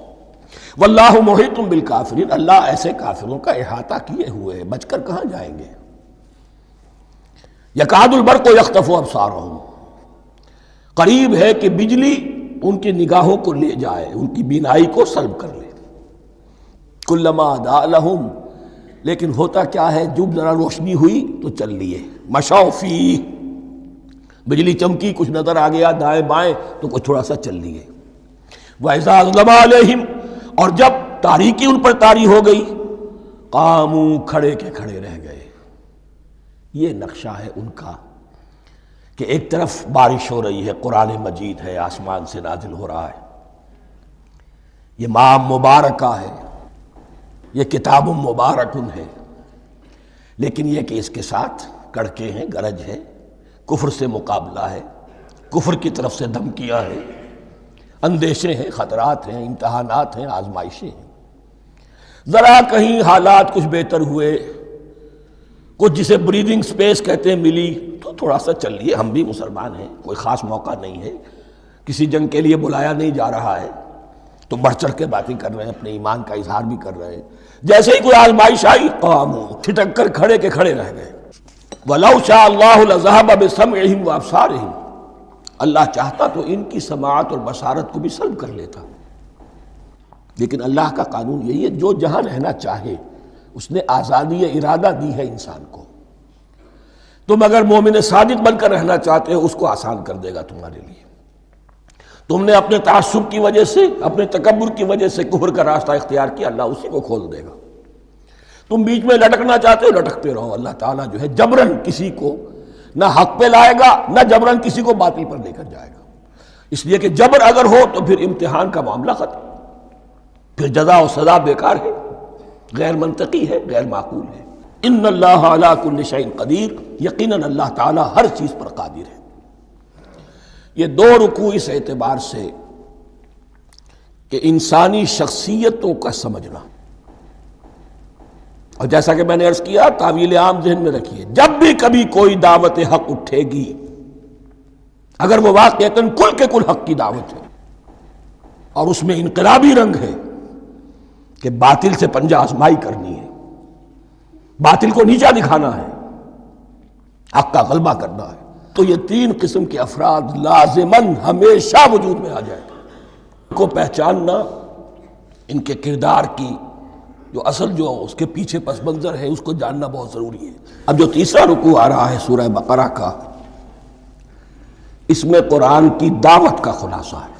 واللہ محیط بالکافرین، اللہ ایسے کافروں کا احاطہ کیے ہوئے ہے، بچ کر کہاں جائیں گے۔ یکاد البرق یخطف ابصارہم، قریب ہے کہ بجلی ان کی نگاہوں کو لے جائے، ان کی بینائی کو سلب کر لے۔ کلما اضاء لہم، لیکن ہوتا کیا ہے، جب ذرا روشنی ہوئی تو چل لیے۔ مشوا فیہ، بجلی چمکی، کچھ نظر آ گیا دائیں بائیں تو کچھ تھوڑا سا چل لیے۔ وَإِذَا أَظْلَمَ عَلَيْهِمْ، اور جب تاریکی ان پر طاری ہو گئی، قاموا، کھڑے کے کھڑے رہ گئے۔ یہ نقشہ ہے ان کا کہ ایک طرف بارش ہو رہی ہے، قرآن مجید ہے، آسمان سے نازل ہو رہا ہے، یہ ماہ مبارکہ ہے، یہ کتاب مبارکن ہے، لیکن یہ کہ اس کے ساتھ کڑکے ہیں، گرج ہے، کفر سے مقابلہ ہے، کفر کی طرف سے دھمکیاں ہیں، اندیشے ہیں، خطرات ہیں، امتحانات ہیں، آزمائشیں ہیں۔ ذرا کہیں حالات کچھ بہتر ہوئے، کچھ جسے بریدنگ سپیس کہتے ہیں ملی، تو تھوڑا سا چل لیے، ہم بھی مسلمان ہیں، کوئی خاص موقع نہیں ہے، کسی جنگ کے لیے بلایا نہیں جا رہا ہے، تو بڑھ چڑھ کے باتیں کر رہے ہیں، اپنے ایمان کا اظہار بھی کر رہے ہیں۔ جیسے ہی کوئی آزمائش آئی، قاموا، ٹھٹک کر کھڑے کے کھڑے رہ گئے۔ وَلَوْ شَاءَ اللَّهُ لَذَهَبَ بِسَمْعِهِمْ وَأَبْصَارِهِمْ، اللہ چاہتا تو ان کی سماعت اور بصارت کو بھی سلب کر لیتا، لیکن اللہ کا قانون یہی ہے، جو جہاں رہنا چاہے اس نے آزادی ارادہ دی ہے انسان کو۔ تم اگر مومن صادق بن کر رہنا چاہتے ہو، اس کو آسان کر دے گا تمہارے لیے۔ تم نے اپنے تعصب کی وجہ سے، اپنے تکبر کی وجہ سے کفر کا راستہ اختیار کیا، اللہ اسی کو کھول دے گا۔ تم بیچ میں لٹکنا چاہتے ہو، لٹکتے رہو، اللہ تعالیٰ جو ہے جبرن کسی کو نہ حق پہ لائے گا، نہ جبرن کسی کو باطل پر لے کر جائے گا۔ اس لیے کہ جبر اگر ہو تو پھر امتحان کا معاملہ ختم، پھر جزا و سزا بیکار ہے، غیر منطقی ہے، غیر معقول ہے۔ ان اللہ علی کل شیء قدیر، یقیناً اللہ تعالیٰ ہر چیز پر قادر ہے۔ یہ دو رکوع اس اعتبار سے کہ انسانی شخصیتوں کا سمجھنا، اور جیسا کہ میں نے عرض کیا، تعویل عام ذہن میں رکھیے، جب بھی کبھی کوئی دعوت حق اٹھے گی، اگر وہ واقعتاً کل کے کل حق کی دعوت ہے اور اس میں انقلابی رنگ ہے کہ باطل سے پنجہ آزمائی کرنی ہے، باطل کو نیچا دکھانا ہے، حق کا غلبہ کرنا ہے، تو یہ تین قسم کے افراد لازماً ہمیشہ وجود میں آ جائیں گے۔ ان کو پہچاننا، ان کے کردار کی جو اصل جو اس کے پیچھے پس منظر ہے، اس کو جاننا بہت ضروری ہے۔ اب جو تیسرا رکوع آ رہا ہے سورہ بقرہ کا، اس میں قرآن کی دعوت کا خلاصہ ہے۔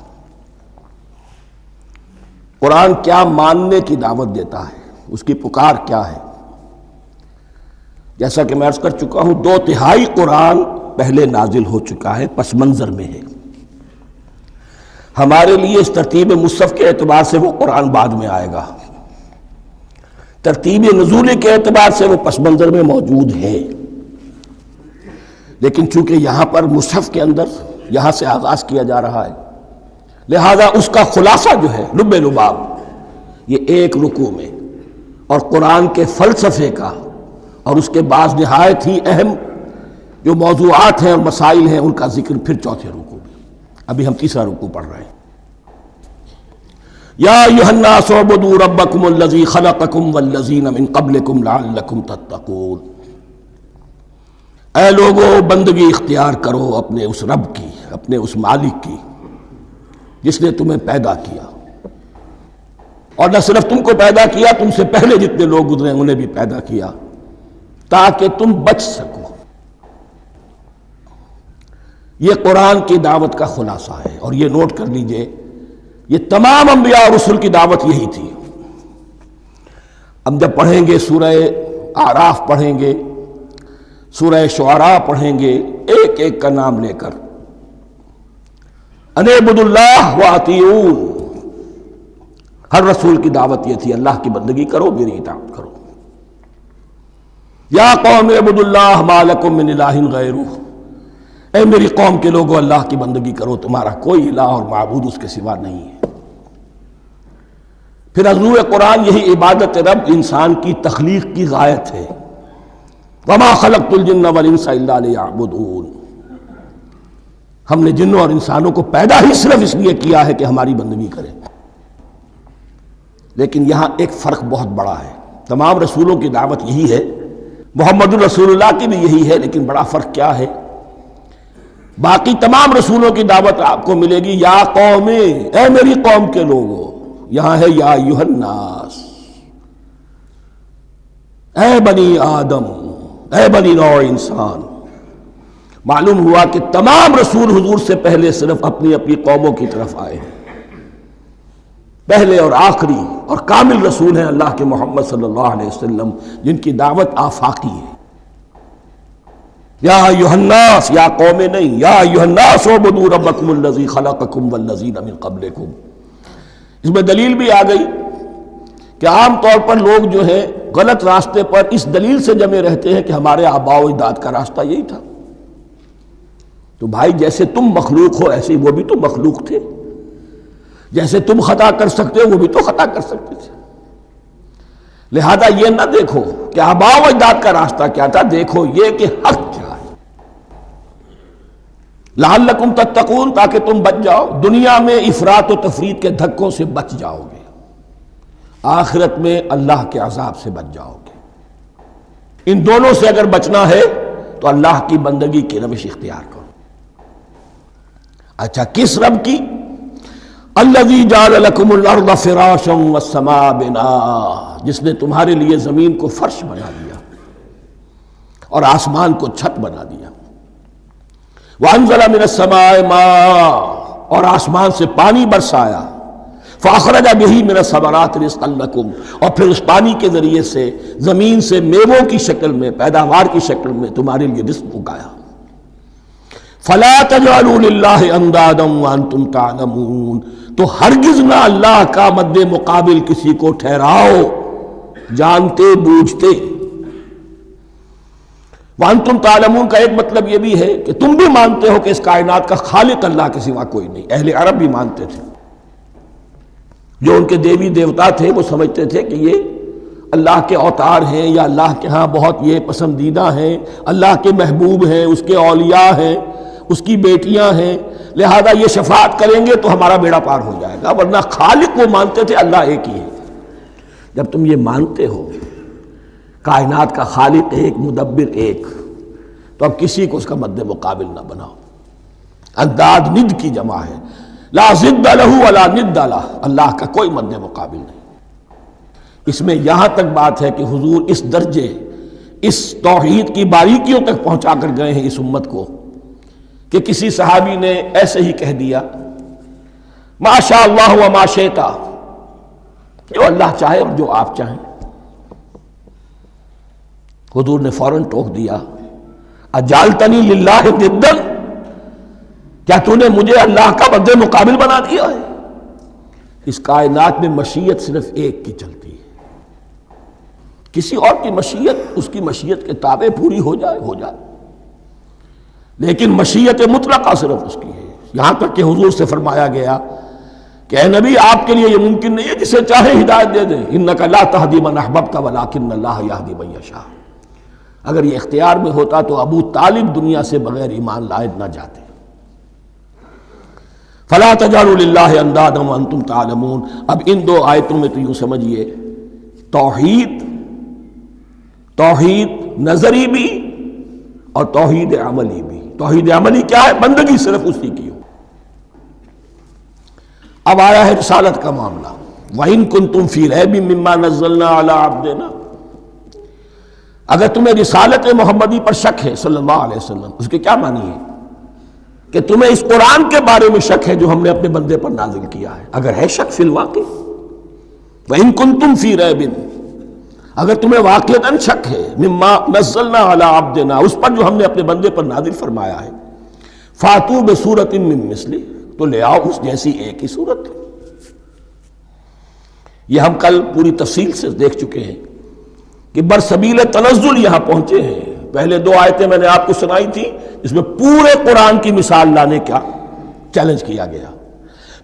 قرآن کیا ماننے کی دعوت دیتا ہے، اس کی پکار کیا ہے۔ جیسا کہ میں عرض کر چکا ہوں، 2/3 قرآن پہلے نازل ہو چکا ہے، پس منظر میں ہے۔ ہمارے لیے اس ترتیب مصحف کے اعتبار سے وہ قرآن بعد میں آئے گا، ترتیب نزول کے اعتبار سے وہ پس منظر میں موجود ہے، لیکن چونکہ یہاں پر مصحف کے اندر یہاں سے آغاز کیا جا رہا ہے، لہذا اس کا خلاصہ جو ہے لب لباب، یہ ایک رکوع میں، اور قرآن کے فلسفے کا اور اس کے بعض نہایت ہی اہم جو موضوعات ہیں اور مسائل ہیں، ان کا ذکر پھر چوتھے رکوع میں۔ ابھی ہم تیسرا رکوع پڑھ رہے ہیں۔ یا ایھا الناس اعبدوا ربکم الذی خلقکم والذین من قبلکم لعلکم تتقون، اے لوگو بندگی اختیار کرو اپنے اس رب کی، اپنے اس مالک کی جس نے تمہیں پیدا کیا، اور نہ صرف تم کو پیدا کیا، تم سے پہلے جتنے لوگ گزرے انہیں بھی پیدا کیا تاکہ تم بچ سکو۔ یہ قرآن کی دعوت کا خلاصہ ہے، اور یہ نوٹ کر لیجئے، یہ تمام انبیاء اور رسل کی دعوت یہی تھی۔ ہم جب پڑھیں گے سورہ اعراف پڑھیں گے، سورہ شعراء پڑھیں گے، ایک ایک کا نام لے کر، ان اعبدوا اللہ واطیعون، ہر رسول کی دعوت یہ تھی، اللہ کی بندگی کرو، میری اطاعت کرو۔ یا قوم اعبدوا اللہ ما لکم من الہ غیرہ، اے میری قوم کے لوگوں اللہ کی بندگی کرو، تمہارا کوئی الہ اور معبود اس کے سوا نہیں ہے۔ پھر عضو قرآن یہی عبادت رب انسان کی تخلیق کی غایت ہے، وما خلقت الجن والانس الا لیعبدون، ہم نے جنوں اور انسانوں کو پیدا ہی صرف اس لیے کیا ہے کہ ہماری بندگی کریں۔ لیکن یہاں ایک فرق بہت بڑا ہے، تمام رسولوں کی دعوت یہی ہے، محمد الرسول اللہ کی بھی یہی ہے، لیکن بڑا فرق کیا ہے؟ باقی تمام رسولوں کی دعوت آپ کو ملے گی یا قوم، اے میری قوم کے لوگوں، یہاں ہے یا ایھا الناس، اے بنی آدم، اے بنی نوع انسان، معلوم ہوا کہ تمام رسول حضور سے پہلے صرف اپنی اپنی قوموں کی طرف آئے ہیں، پہلے اور آخری اور کامل رسول ہیں اللہ کے محمد صلی اللہ علیہ وسلم، جن کی دعوت آفاقی ہے۔ یا ایھا الناس، یا قوم نہیں، یا ایھا الناس اعبدوا ربکم الذی خلقکم والذین من قبلکم۔ اس میں دلیل بھی آ گئی کہ عام طور پر لوگ جو ہے غلط راستے پر اس دلیل سے جمے رہتے ہیں کہ ہمارے آباء و اجداد کا راستہ یہی تھا۔ تو بھائی جیسے تم مخلوق ہو ایسے وہ بھی تو مخلوق تھے، جیسے تم خطا کر سکتے ہو وہ بھی تو خطا کر سکتے تھے۔ لہذا یہ نہ دیکھو کہ آباء و اجداد کا راستہ کیا تھا، دیکھو یہ کہ حق کیا ہے۔ لعلکم تتقون، تاکہ تم بچ جاؤ، دنیا میں افراط و تفریط کے دھکوں سے بچ جاؤ گے، آخرت میں اللہ کے عذاب سے بچ جاؤ گے۔ ان دونوں سے اگر بچنا ہے تو اللہ کی بندگی کی روش اختیار کرو۔ اچھا، کس رب کی؟ الذی جعل لکم الارض فراشا والسماء بناء، جس نے تمہارے لیے زمین کو فرش بنا دیا اور آسمان کو چھت بنا دیا۔ وانزل من السماء ماء، اور آسمان سے پانی برسایا۔ فاخرج بہ من الثمرات رزقا لکم، اور پھر اس پانی کے ذریعے سے زمین سے میووں کی شکل میں، پیداوار کی شکل میں تمہارے لیے رزق اگایا۔ فلا تجعلوا للہ اندادا وانتم تعلمون، تو ہرگز نہ اللہ کا مد مقابل کسی کو ٹھہراؤ جانتے بوجھتے۔ وانتم تعلمون کا ایک مطلب یہ بھی ہے کہ تم بھی مانتے ہو کہ اس کائنات کا خالق اللہ کے سوا کوئی نہیں۔ اہل عرب بھی مانتے تھے، جو ان کے دیوی دیوتا تھے وہ سمجھتے تھے کہ یہ اللہ کے اوتار ہیں یا اللہ کے ہاں بہت یہ پسندیدہ ہیں، اللہ کے محبوب ہیں، اس کے اولیاء ہیں، اس کی بیٹیاں ہیں، لہذا یہ شفاعت کریں گے تو ہمارا بیڑا پار ہو جائے گا، ورنہ خالق وہ مانتے تھے اللہ ایک ہی ہے۔ جب تم یہ مانتے ہو کائنات کا خالق ایک، مدبر ایک، تو اب کسی کو اس کا مد مقابل نہ بناؤ۔ انداد ند کی جمع ہے، لا ضد لہ ولا ند لہ، اللہ کا کوئی مد مقابل نہیں۔ اس میں یہاں تک بات ہے کہ حضور اس درجے، اس توحید کی باریکیوں تک پہنچا کر گئے ہیں اس امت کو کہ کسی صحابی نے ایسے ہی کہہ دیا ما شاء اللہ و ما شئت، جو اللہ چاہے اور جو آپ چاہیں۔ حضور نے فوراً ٹوک دیا اجعلتنی للہ ندا، کیا تو نے مجھے اللہ کا مد مقابل بنا دیا ہے؟ اس کائنات میں مشیت صرف ایک کی چلتی ہے، کسی اور کی مشیت اس کی مشیت کے تابع پوری ہو جائے ہو جائے، لیکن مشیت مطلقہ صرف اس کی ہے۔ یہاں تک کہ حضور سے فرمایا گیا کہ اے نبی آپ کے لیے یہ ممکن نہیں ہے جسے چاہے ہدایت دے دیں، انک لا تہدی من احببت ولکن اللہ یہدی من یشاء۔ اگر یہ اختیار میں ہوتا تو ابو طالب دنیا سے بغیر ایمان لائے نہ جاتے۔ فلا تجعلوا للہ اندادا وانتم تعلمون۔ اب ان دو آیتوں میں تو یوں سمجھیے توحید نظری بھی اور توحید عملی بھی۔ توحید عملی کیا ہے؟ بندگی صرف اسی کی ہو۔ اب آیا ہے رسالت کا معاملہ، وَإِن كُنتُمْ فِي رَيْبٍ مِّمَّا نَزَّلْنَا عَلَىٰ عَبْدِنَا، اگر تمہیں رسالت محمدی پر شک ہے صلی اللہ علیہ وسلم، اس کے کیا معنی ہے؟ کہ تمہیں اس قرآن کے بارے میں شک ہے جو ہم نے اپنے بندے پر نازل کیا ہے۔ اگر ہے شک فی الواقع، وَإِن كُنتُمْ فِي رَيْبٍ، اگر تمہیں واقعتاً شک ہے مما نزلنا علی عبدنا، اس پر جو ہم نے اپنے بندے پر نازل فرمایا ہے، فاتوا بسورۃ من مثلہ، تو لے آؤ اس جیسی ایک ہی صورت۔ یہ ہم کل پوری تفصیل سے دیکھ چکے ہیں کہ برسبیل تنزل یہاں پہنچے ہیں۔ پہلے دو آیتیں میں نے آپ کو سنائی تھی، اس میں پورے قرآن کی مثال لانے کا چیلنج کیا گیا۔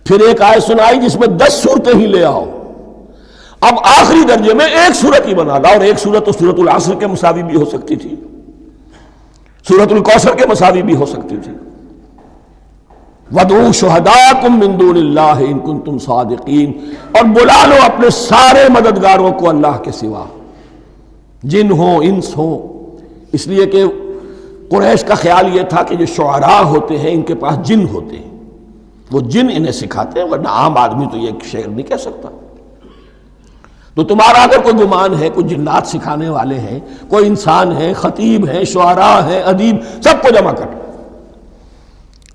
پھر ایک آیت سنائی جس میں 10 صورتیں ہی لے آؤ۔ اب آخری درجے میں ایک صورت ہی بنا لا، اور ایک صورت تو سورۃ العصر کے مساوی بھی ہو سکتی تھی، سورۃ الکوثر کے مساوی بھی ہو سکتی تھی۔ وَادْعُوا شُهَدَاءَكُم مِّن دُونِ اللَّهِ إِن كُنتُمْ صَادِقِينَ، اور بلا لو اپنے سارے مددگاروں کو اللہ کے سوا، جن ہوں انس ہوں، اس لیے کہ قریش کا خیال یہ تھا کہ جو شعراء ہوتے ہیں ان کے پاس جن ہوتے ہیں، وہ جن انہیں سکھاتے ہیں، ورنہ عام آدمی تو یہ شعر نہیں کہہ سکتا۔ تو تمہارا اگر کوئی گمان ہے کوئی جنات سکھانے والے ہیں، کوئی انسان ہے، خطیب ہیں، شعراء ہیں، ادیب، سب کو جمع کر،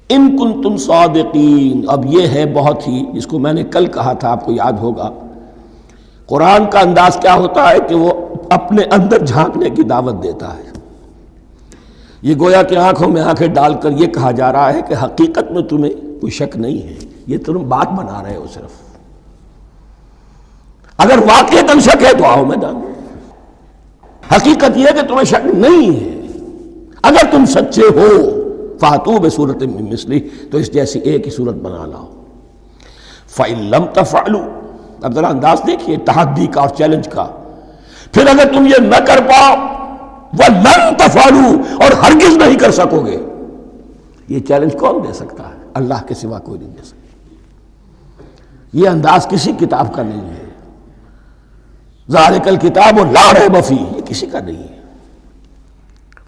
ان کنتم صادقین. اب یہ ہے بہت ہی، جس کو میں نے کل کہا تھا، آپ کو یاد ہوگا، قرآن کا انداز کیا ہوتا ہے کہ وہ اپنے اندر جھانکنے کی دعوت دیتا ہے. یہ گویا کہ آنکھوں میں آنکھیں ڈال کر یہ کہا جا رہا ہے کہ حقیقت میں تمہیں کوئی شک نہیں ہے، یہ تم بات بنا رہے ہو صرف. اگر واقعتاً شک ہے تو آؤ میدان میں. حقیقت یہ ہے کہ تمہیں شک نہیں ہے. اگر تم سچے ہو فاتو بصورت من مثلہ، تو اس جیسی ایک ہی صورت بنا لاؤ. فإن لم تفعلوا، اب ذرا انداز دیکھیے تحدی کا اور چیلنج کا. پھر اگر تم یہ نہ کر پاؤ، وَلَن تَفْعَلُوا، اور ہرگز نہیں کر سکو گے. یہ چیلنج کون دے سکتا ہے؟ اللہ کے سوا کوئی نہیں دے سکتا. یہ انداز کسی کتاب کا نہیں ہے. ذَلِكَ الْكِتَابُ لَا رَيْبَ فِيهِ، یہ کسی کا نہیں ہے.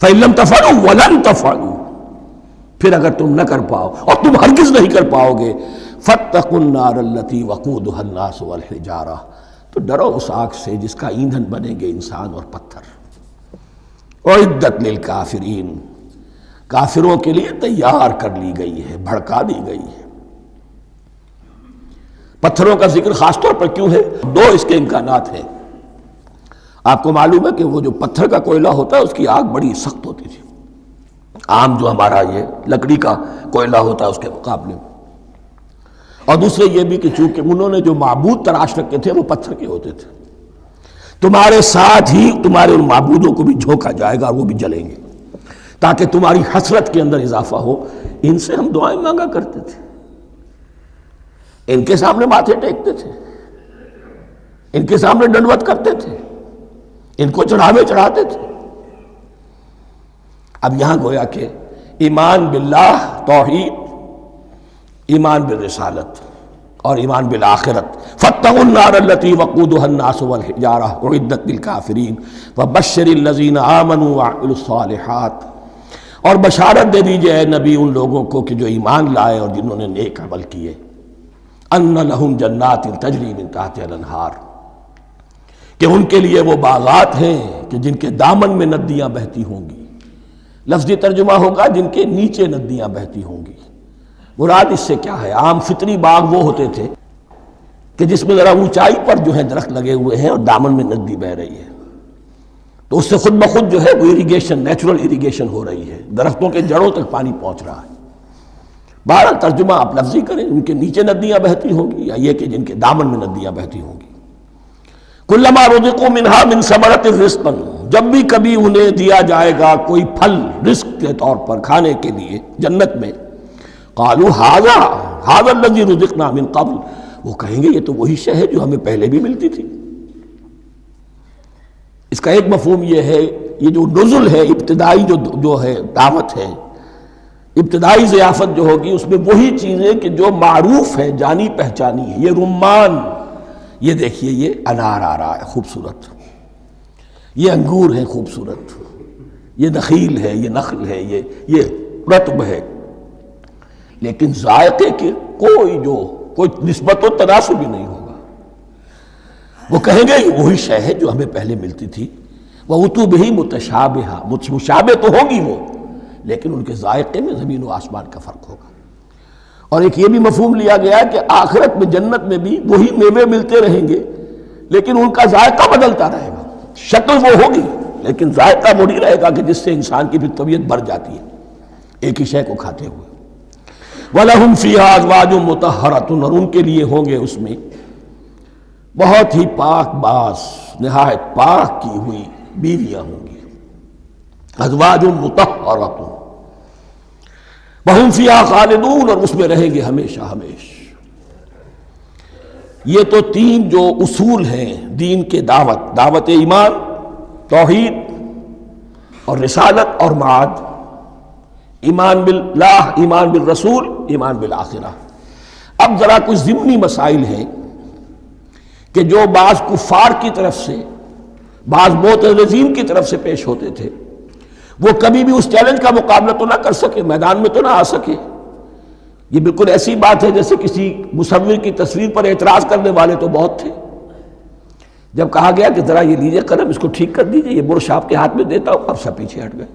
فَإِن لَمْ تَفْعَلُوا وَلَن تَفْعَلُوا، پھر اگر تم نہ کر پاؤ اور تم ہرگز نہیں کر پاؤ گے، فَاتَّقُوا النَّارَ الَّتِي وَقُودُهَا النَّاسُ وَالْحِجَارَةُ، تو ڈرو اس آگ سے جس کا ایندھن بنیں گے انسان اور پتھر. اعدت للکافرین، کافروں کے لیے تیار کر لی گئی ہے، بھڑکا دی گئی ہے. پتھروں کا ذکر خاص طور پر کیوں ہے؟ دو اس کے امکانات ہیں. آپ کو معلوم ہے کہ وہ جو پتھر کا کوئلہ ہوتا ہے اس کی آگ بڑی سخت ہوتی تھی. عام جو ہمارا یہ لکڑی کا کوئلہ ہوتا ہے اس کے مقابلے میں. اور دوسرے یہ بھی کہ چونکہ انہوں نے جو معبود تراش رکھے تھے وہ پتھر کے ہوتے تھے، تمہارے ساتھ ہی تمہارے ان معبودوں کو بھی جھونکا جائے گا اور وہ بھی جلیں گے، تاکہ تمہاری حسرت کے اندر اضافہ ہو. ان سے ہم دعائیں مانگا کرتے تھے، ان کے سامنے ماتھے ٹیکتے تھے، ان کے سامنے ڈنڈوت کرتے تھے، ان کو چڑھاوے چڑھاتے تھے. اب یہاں گویا کہ ایمان باللہ، توحید، ایمان بالرسالت اور ایمان بالآخرت. فاتقوا النار التي وقودها الناس والحجارة اعدت للكافرين وبشر الذين آمنوا وعملوا الصالحات، اور بشارت دے دیجئے اے نبی ان لوگوں کو کہ جو ایمان لائے اور جنہوں نے نیک عمل کیے. ان لهم جنات تجری من تحتها الانہار، کہ ان کے لیے وہ باغات ہیں کہ جن کے دامن میں ندیاں بہتی ہوں گی. لفظی ترجمہ ہوگا جن کے نیچے ندیاں بہتی ہوں گی. مراد اس سے کیا ہے؟ عام فطری باغ وہ ہوتے تھے کہ جس میں ذرا اونچائی پر جو ہے درخت لگے ہوئے ہیں اور دامن میں ندی بہ رہی ہے، تو اس سے خود بخود جو ہے وہ اریگیشن، نیچرل اریگیشن ہو رہی ہے، درختوں کے جڑوں تک پانی پہنچ رہا ہے. بہرحال ترجمہ آپ لفظی کریں، ان کے نیچے ندیاں بہتی ہوں گی یا یہ کہ جن کے دامن میں ندیاں بہتی ہوں گی. کلما رزقوا منها من ثمرۃ رزقا، جب بھی کبھی انہیں دیا جائے گا کوئی پھل رزق کے طور پر کھانے کے لیے جنت میں، قالوا هذا الذي رزقنا من قبل، وہ کہیں گے یہ تو وہی شے ہے جو ہمیں پہلے بھی ملتی تھی. اس کا ایک مفہوم یہ ہے، یہ جو نزل ہے، ابتدائی جو ہے دعوت ہے، ابتدائی ضیافت جو ہوگی اس میں وہی چیزیں کہ جو معروف ہے، جانی پہچانی ہے. یہ رمان، یہ دیکھیے یہ انار آ رہا ہے خوبصورت، یہ انگور ہے خوبصورت، یہ نخیل ہے، یہ نخل ہے، یہ رطب ہے، لیکن ذائقے کی کوئی نسبت و تناسب بھی نہیں ہوگا. وہ کہیں گے یہ وہی شے ہے جو ہمیں پہلے ملتی تھی. وَأُتُوا بِهِ مُتَشَابِهًا، مشابہ تو ہوگی وہ، لیکن ان کے ذائقے میں زمین و آسمان کا فرق ہوگا. اور ایک یہ بھی مفہوم لیا گیا کہ آخرت میں جنت میں بھی وہی میوے ملتے رہیں گے، لیکن ان کا ذائقہ بدلتا رہے گا. شکل وہ ہوگی لیکن ذائقہ وہ نہیں رہے گا کہ جس سے انسان کی بھی طبیعت بڑھ جاتی ہے ایک ہی شے کو کھاتے ہوئے. وَلَهُمْ فِيهَا أَزْوَاجٌ مُطَهَّرَةٌ، اور ان کے لیے ہوں گے اس میں بہت ہی پاک باز، نہایت پاک کی ہوئی بیویاں ہوں گی. أَزْوَاجٌ مُطَهَّرَةٌ وَهُمْ فِيهَا خَالِدُونَ، اور اس میں رہیں گے ہمیشہ ہمیش. یہ تو تین جو اصول ہیں دین کے دعوت ایمان، توحید اور رسالت اور معاد، ایمان باللہ، ایمان بالرسول، ایمان بالآخرہ. اب ذرا کچھ ضمنی مسائل ہیں کہ جو بعض کفار کی طرف سے، بعض معتزلین کی طرف سے پیش ہوتے تھے، وہ کبھی بھی اس چیلنج کا مقابلہ تو نہ کر سکے، میدان میں تو نہ آ سکے. یہ بالکل ایسی بات ہے جیسے کسی مصور کی تصویر پر اعتراض کرنے والے تو بہت تھے. جب کہا گیا کہ ذرا یہ لیجیے قلم، اس کو ٹھیک کر دیجیے، یہ برش آپ کے ہاتھ میں دیتا ہوں، اب سب پیچھے ہٹ گئے.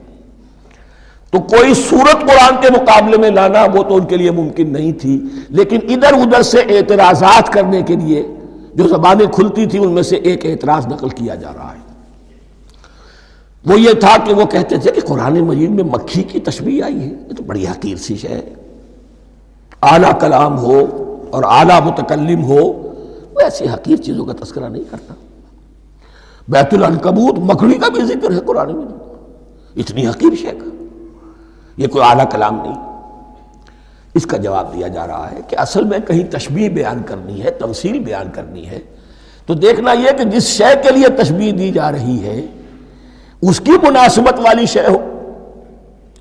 تو کوئی صورت قرآن کے مقابلے میں لانا وہ تو ان کے لیے ممکن نہیں تھی، لیکن ادھر ادھر سے اعتراضات کرنے کے لیے جو زبانیں کھلتی تھی ان میں سے ایک اعتراض نقل کیا جا رہا ہے۔ وہ یہ تھا کہ وہ کہتے تھے کہ قرآن مجید میں مکھی کی تشبیہ آئی ہے، یہ تو بڑی حقیر سی شے ہے، اعلیٰ کلام ہو اور اعلیٰ متکلم ہو وہ ایسی حقیر چیزوں کا تذکرہ نہیں کرتا۔ بیت العنکبوت مکڑی کا بھی ذکر ہے قرآن میں، اتنی حقیر شے کا، یہ کوئی اعلیٰ کلام نہیں۔ اس کا جواب دیا جا رہا ہے کہ اصل میں کہیں تشبیہ بیان کرنی ہے، تمثیل بیان کرنی ہے تو دیکھنا یہ کہ جس شے کے لیے تشبیہ دی جا رہی ہے اس کی مناسبت والی شے ہو۔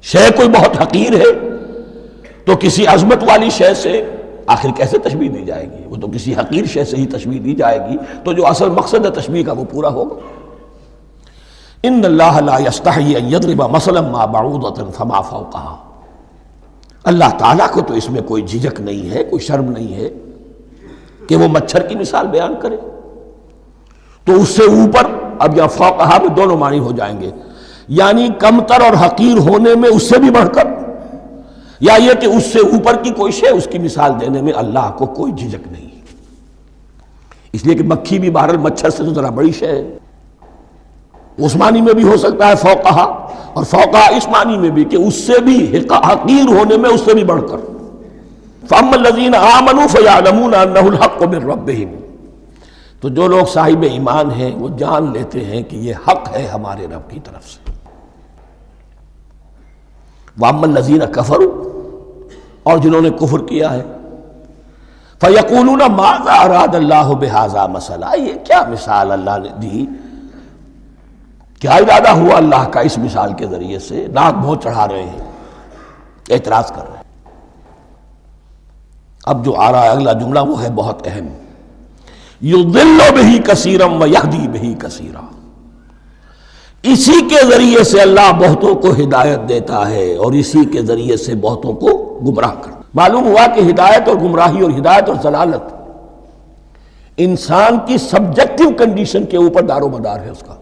شے کوئی بہت حقیر ہے تو کسی عظمت والی شے سے آخر کیسے تشبیہ دی جائے گی؟ وہ تو کسی حقیر شے سے ہی تشبیہ دی جائے گی تو جو اصل مقصد ہے تشبیہ کا وہ پورا ہوگا۔ ان اللہ لا یستحیی ان یضرب مثلا ما بعوضۃ فما فوقہا، اللہ تعالیٰ کو تو اس میں کوئی جھجک نہیں ہے، کوئی شرم نہیں ہے کہ وہ مچھر کی مثال بیان کرے، تو اس سے اوپر، اب یا فوقہا میں دونوں معنی ہو جائیں گے، یعنی کمتر اور حقیر ہونے میں اس سے بھی بڑھ کر، یا یہ کہ اس سے اوپر کی کوئی شے اس کی مثال دینے میں اللہ کو کوئی جھجک نہیں، اس لیے کہ مکھی بھی بہرحال مچھر سے تو ذرا بڑی شے ہے۔ اس معنی میں بھی ہو سکتا ہے فوقہا، اور فوقہا اس معنی میں بھی کہ اس سے بھی حقیر ہونے میں اس سے بھی بڑھ کر۔ فَأَمَّا الَّذِينَ آمَنُوا فَيَعْلَمُونَ أَنَّهُ الْحَقُّ مِن رَّبِّهِمْ، تو جو لوگ صاحب ایمان ہیں وہ جان لیتے ہیں کہ یہ حق ہے ہمارے رب کی طرف سے۔ وَأَمَّا الَّذِينَ كَفَرُوا، اور جنہوں نے کفر کیا ہے، فَيَقُولُونَ مَاذَا أَرَادَ اللَّهُ بِهَذَا مَثَلًا، یہ کیا مثال اللہ نے دی، کیا ارادہ ہوا اللہ کا اس مثال کے ذریعے سے، ناک بھوں چڑھا رہے ہیں، اعتراض کر رہے ہیں۔ اب جو آ رہا ہے اگلا جملہ وہ ہے بہت اہم، یضل بہ کثیرا ویہدی بہ کثیرا، اسی کے ذریعے سے اللہ بہتوں کو ہدایت دیتا ہے اور اسی کے ذریعے سے بہتوں کو گمراہ کرتا۔ معلوم ہوا کہ ہدایت اور گمراہی اور ہدایت اور ضلالت انسان کی سبجیکٹو کنڈیشن کے اوپر دار و مدار ہے اس کا۔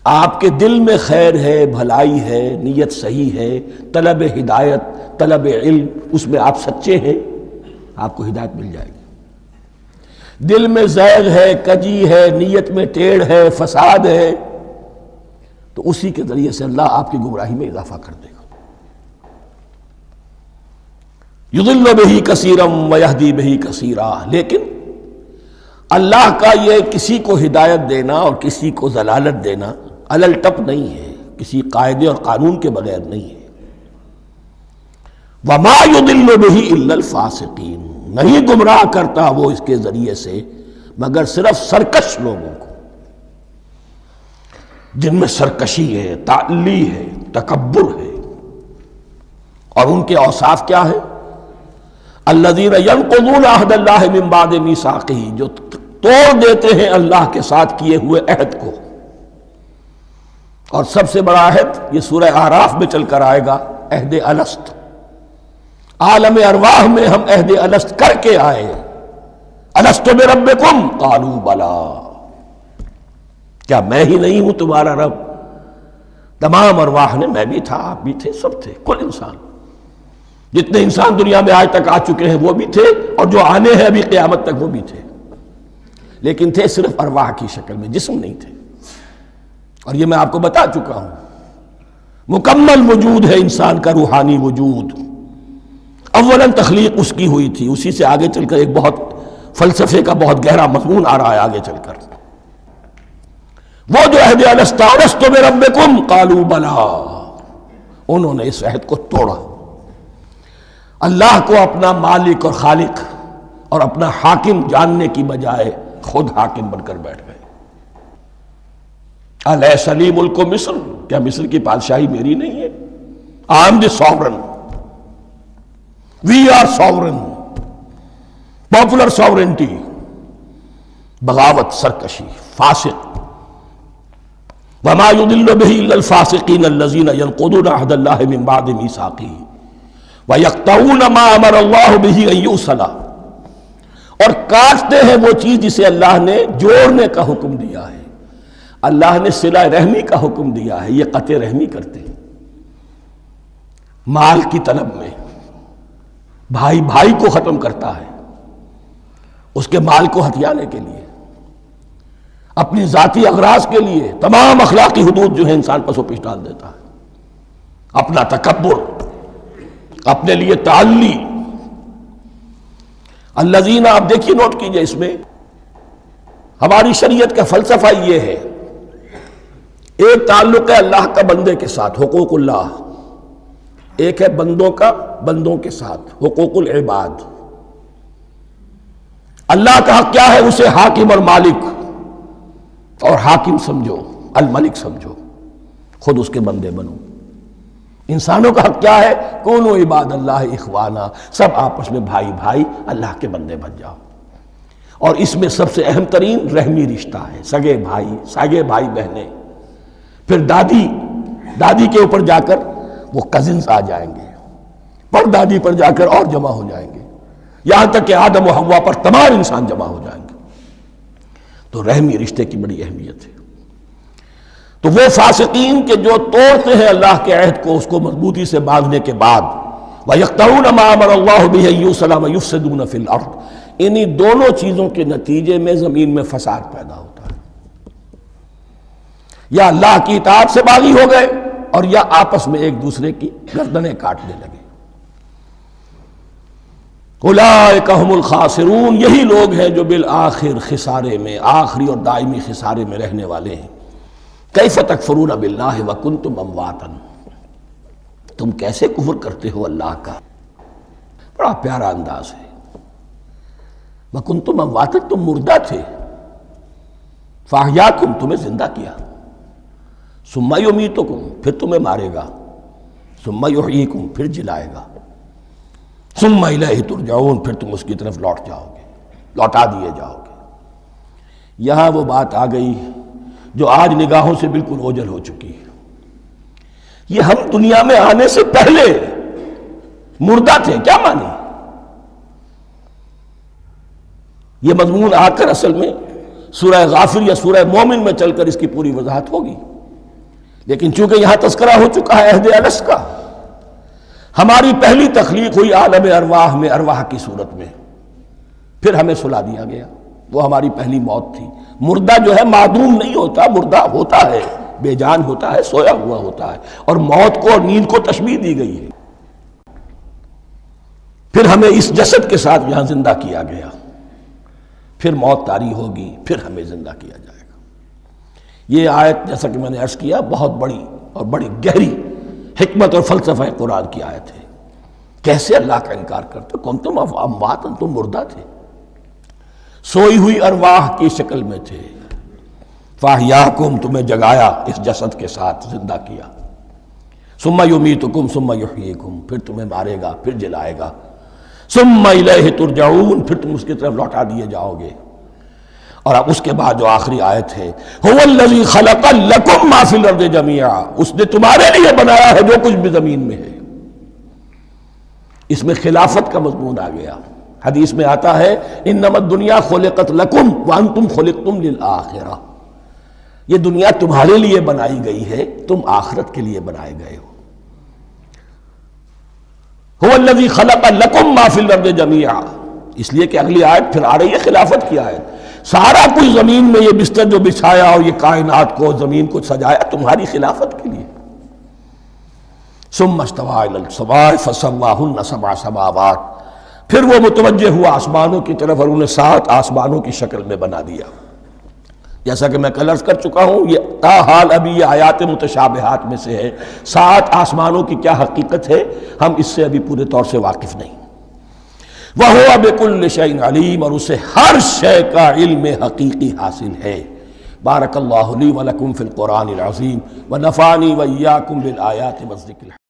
آپ کے دل میں خیر ہے، بھلائی ہے، نیت صحیح ہے، طلب ہدایت، طلب علم، اس میں آپ سچے ہیں، آپ کو ہدایت مل جائے گی۔ دل میں زیغ ہے، کجی ہے، نیت میں ٹیڑھ ہے، فساد ہے، تو اسی کے ذریعے سے اللہ آپ کی گمراہی میں اضافہ کر دے گا۔ یضل بہ کثیرا ویہدی بہ کثیرا، لیکن اللہ کا یہ کسی کو ہدایت دینا اور کسی کو ضلالت دینا علل ٹپ نہیں ہے، کسی قاعدے اور قانون کے بغیر نہیں ہے۔ وما یضل بہ الا الفاسقین، نہیں گمراہ کرتا وہ اس کے ذریعے سے مگر صرف سرکش لوگوں کو، جن میں سرکشی ہے، تعلی ہے، تکبر ہے، اور ان کے اوصاف کیا ہے؟ الذین ینقضون عہد اللہ من بعد میثاقہ، جو توڑ دیتے ہیں اللہ کے ساتھ کیے ہوئے عہد کو۔ اور سب سے بڑا عہد یہ سورہ اعراف میں چل کر آئے گا، عہد الست۔ عالم ارواح میں ہم عہد الست کر کے آئے، الست بربکم قالوا بلا، کیا میں ہی نہیں ہوں تمہارا رب؟ تمام ارواح نے، میں بھی تھا، آپ بھی تھے، سب تھے، کل انسان، جتنے انسان دنیا میں آج تک آ چکے ہیں وہ بھی تھے، اور جو آنے ہیں ابھی قیامت تک وہ بھی تھے، لیکن تھے صرف ارواح کی شکل میں، جسم نہیں تھے۔ اور یہ میں آپ کو بتا چکا ہوں، مکمل وجود ہے انسان کا روحانی وجود۔ اولاً تخلیق اس کی ہوئی تھی، اسی سے آگے چل کر ایک بہت فلسفے کا بہت گہرا مضمون آ رہا ہے آگے چل کر۔ وہ جو عہد الست الست بربکم قالوا بلا، انہوں نے اس عہد کو توڑا، اللہ کو اپنا مالک اور خالق اور اپنا حاکم جاننے کی بجائے خود حاکم بن کر بیٹھ گئے۔ الیس لی ملک مصر، کیا مصر کی بادشاہی میری نہیں ہے؟ I am the sovereign, we are sovereign, popular sovereignty, بغاوت، سرکشی، فاسق۔ وما يضل به الا الفاسقين الذين ينقضون عهد الله من بعد ميثاقه ويقطعون ما امر الله به ان يوصل، اور کاٹتے ہیں وہ چیز جسے اللہ نے جوڑنے کا حکم دیا ہے۔ اللہ نے صلہ رحمی کا حکم دیا ہے، یہ قطع رحمی کرتے ہیں۔ مال کی طلب میں، بھائی بھائی کو ختم کرتا ہے اس کے مال کو ہتھیانے کے لیے، اپنی ذاتی اغراض کے لیے تمام اخلاقی حدود جو ہے انسان پس و پیش ڈال دیتا ہے، اپنا تکبر، اپنے لیے تعلی۔ الذین، آپ دیکھیے نوٹ کیجئے، اس میں ہماری شریعت کا فلسفہ یہ ہے، ایک تعلق ہے اللہ کا بندے کے ساتھ، حقوق اللہ، ایک ہے بندوں کا بندوں کے ساتھ، حقوق العباد۔ اللہ کا حق کیا ہے؟ اسے حاکم اور مالک، اور حاکم سمجھو، الملک سمجھو، خود اس کے بندے بنو۔ انسانوں کا حق کیا ہے؟ کونوا عباد اللہ اخوانا، سب آپس میں بھائی بھائی اللہ کے بندے بن جاؤ۔ اور اس میں سب سے اہم ترین رحمی رشتہ ہے، سگے بھائی بہنیں، پھر دادی کے اوپر جا کر وہ کزنز آ جائیں گے، پر دادی پر جا کر اور جمع ہو جائیں گے، یہاں تک کہ آدم و حوا پر تمام انسان جمع ہو جائیں گے۔ تو رحمی رشتے کی بڑی اہمیت ہے۔ تو وہ فاسقین کے جو توڑتے ہیں اللہ کے عہد کو، اس کو مضبوطی سے باندھنے کے بعد، وَيَقْطَعُونَ مَا أَمَرَ اللَّهُ بِهِ أَن يُوصَلَ وَيُفْسِدُونَ فِي الْأَرْضِ، انہی دونوں چیزوں کے نتیجے میں زمین میں فساد پیدا ہوتا ہے۔ یا اللہ کی اطاعت سے باغی ہو گئے، اور یا آپس میں ایک دوسرے کی گردنیں کاٹنے لگے۔ اولئک ھم الخاسرون، یہی لوگ ہیں جو بالآخر خسارے میں، آخری اور دائمی خسارے میں رہنے والے ہیں۔ کیف تکفرون باللہ وکنتم امواتا، تم کیسے کفر کرتے ہو اللہ کا؟ بڑا پیارا انداز ہے۔ وکنتم امواتا، تم مردہ تھے، فاحیاکم، تمہیں زندہ کیا، ثم یمیتکم، پھر تمہیں مارے گا، ثم یحییکم، پھر جلائے گا، ثم الیہ ترجعون، پھر تم اس کی طرف لوٹ جاؤ گے، لوٹا دیے جاؤ گے۔ یہاں وہ بات آ گئی جو آج نگاہوں سے بالکل اوجھل ہو چکی ہے۔ یہ ہم دنیا میں آنے سے پہلے مردہ تھے، کیا مانی؟ یہ مضمون آ کر اصل میں سورہ غافر یا سورہ مومن میں چل کر اس کی پوری وضاحت ہوگی، لیکن چونکہ یہاں تذکرہ ہو چکا ہے عہد الست کا، ہماری پہلی تخلیق ہوئی عالم ارواح میں، ارواح کی صورت میں، پھر ہمیں سلا دیا گیا، وہ ہماری پہلی موت تھی۔ مردہ جو ہے معدوم نہیں ہوتا، مردہ ہوتا ہے، بے جان ہوتا ہے، سویا ہوا ہوتا ہے، اور موت کو اور نیند کو تشبیہ دی گئی ہے۔ پھر ہمیں اس جسد کے ساتھ یہاں زندہ کیا گیا، پھر موت طاری ہوگی، پھر ہمیں زندہ کیا جائے گا۔ یہ آیت جیسا کہ میں نے عرض کیا بہت بڑی اور بڑی گہری حکمت اور فلسفہ قرآن کی آیت ہے۔ کیسے اللہ کا انکار کرتے؟ کنتم امواتا، تم مردہ تھے، سوئی ہوئی ارواح کی شکل میں تھے، فاحیاکم، تمہیں جگایا اس جسد کے ساتھ، زندہ کیا، ثم یمیتکم ثم یحییکم، پھر تمہیں مارے گا، پھر جلائے گا، ثم الیہ ترجعون، پھر تم اس کی طرف لوٹا دیے جاؤ گے۔ اور اب اس کے بعد جو آخری آیت ہے، هو الذی خلق لکم ما فی الارض جمیعا، اس نے تمہارے لیے بنایا ہے جو کچھ بھی زمین میں ہے۔ اس میں خلافت کا مضمون آ گیا۔ حدیث میں آتا ہے انما الدنیا خلقت لکم وانتم خلقتم للآخرہ، یہ دنیا تمہارے لیے بنائی گئی ہے، تم آخرت کے لیے بنائے گئے ہو۔ هو الذی خلق لکم ما فی الارض جمیعا، اس لیے کہ اگلی آیت پھر آ رہی ہے خلافت کی آیت۔ سارا کچھ زمین میں یہ بستر جو بچھایا اور یہ کائنات کو، زمین کو سجایا تمہاری خلافت کے لیے۔ ثم استوى الى السماء فسواهن سبع سماوات، پھر وہ متوجہ ہوا آسمانوں کی طرف اور انہیں 7 آسمانوں کی شکل میں بنا دیا۔ جیسا کہ میں کل عرض کر چکا ہوں، یہ تاحال ابھی یہ آیات متشابہات میں سے ہے۔ 7 آسمانوں کی کیا حقیقت ہے ہم اس سے ابھی پورے طور سے واقف نہیں۔ وَهُوَ بِكُلِّ شَيْءٍ عَلِيمٌ، اور اسے ہر شے کا علم حقیقی حاصل ہے۔ بارک اللہ لی ولکم فی القرآن العظیم ونفعنی وإیاکم بالآیات والذکر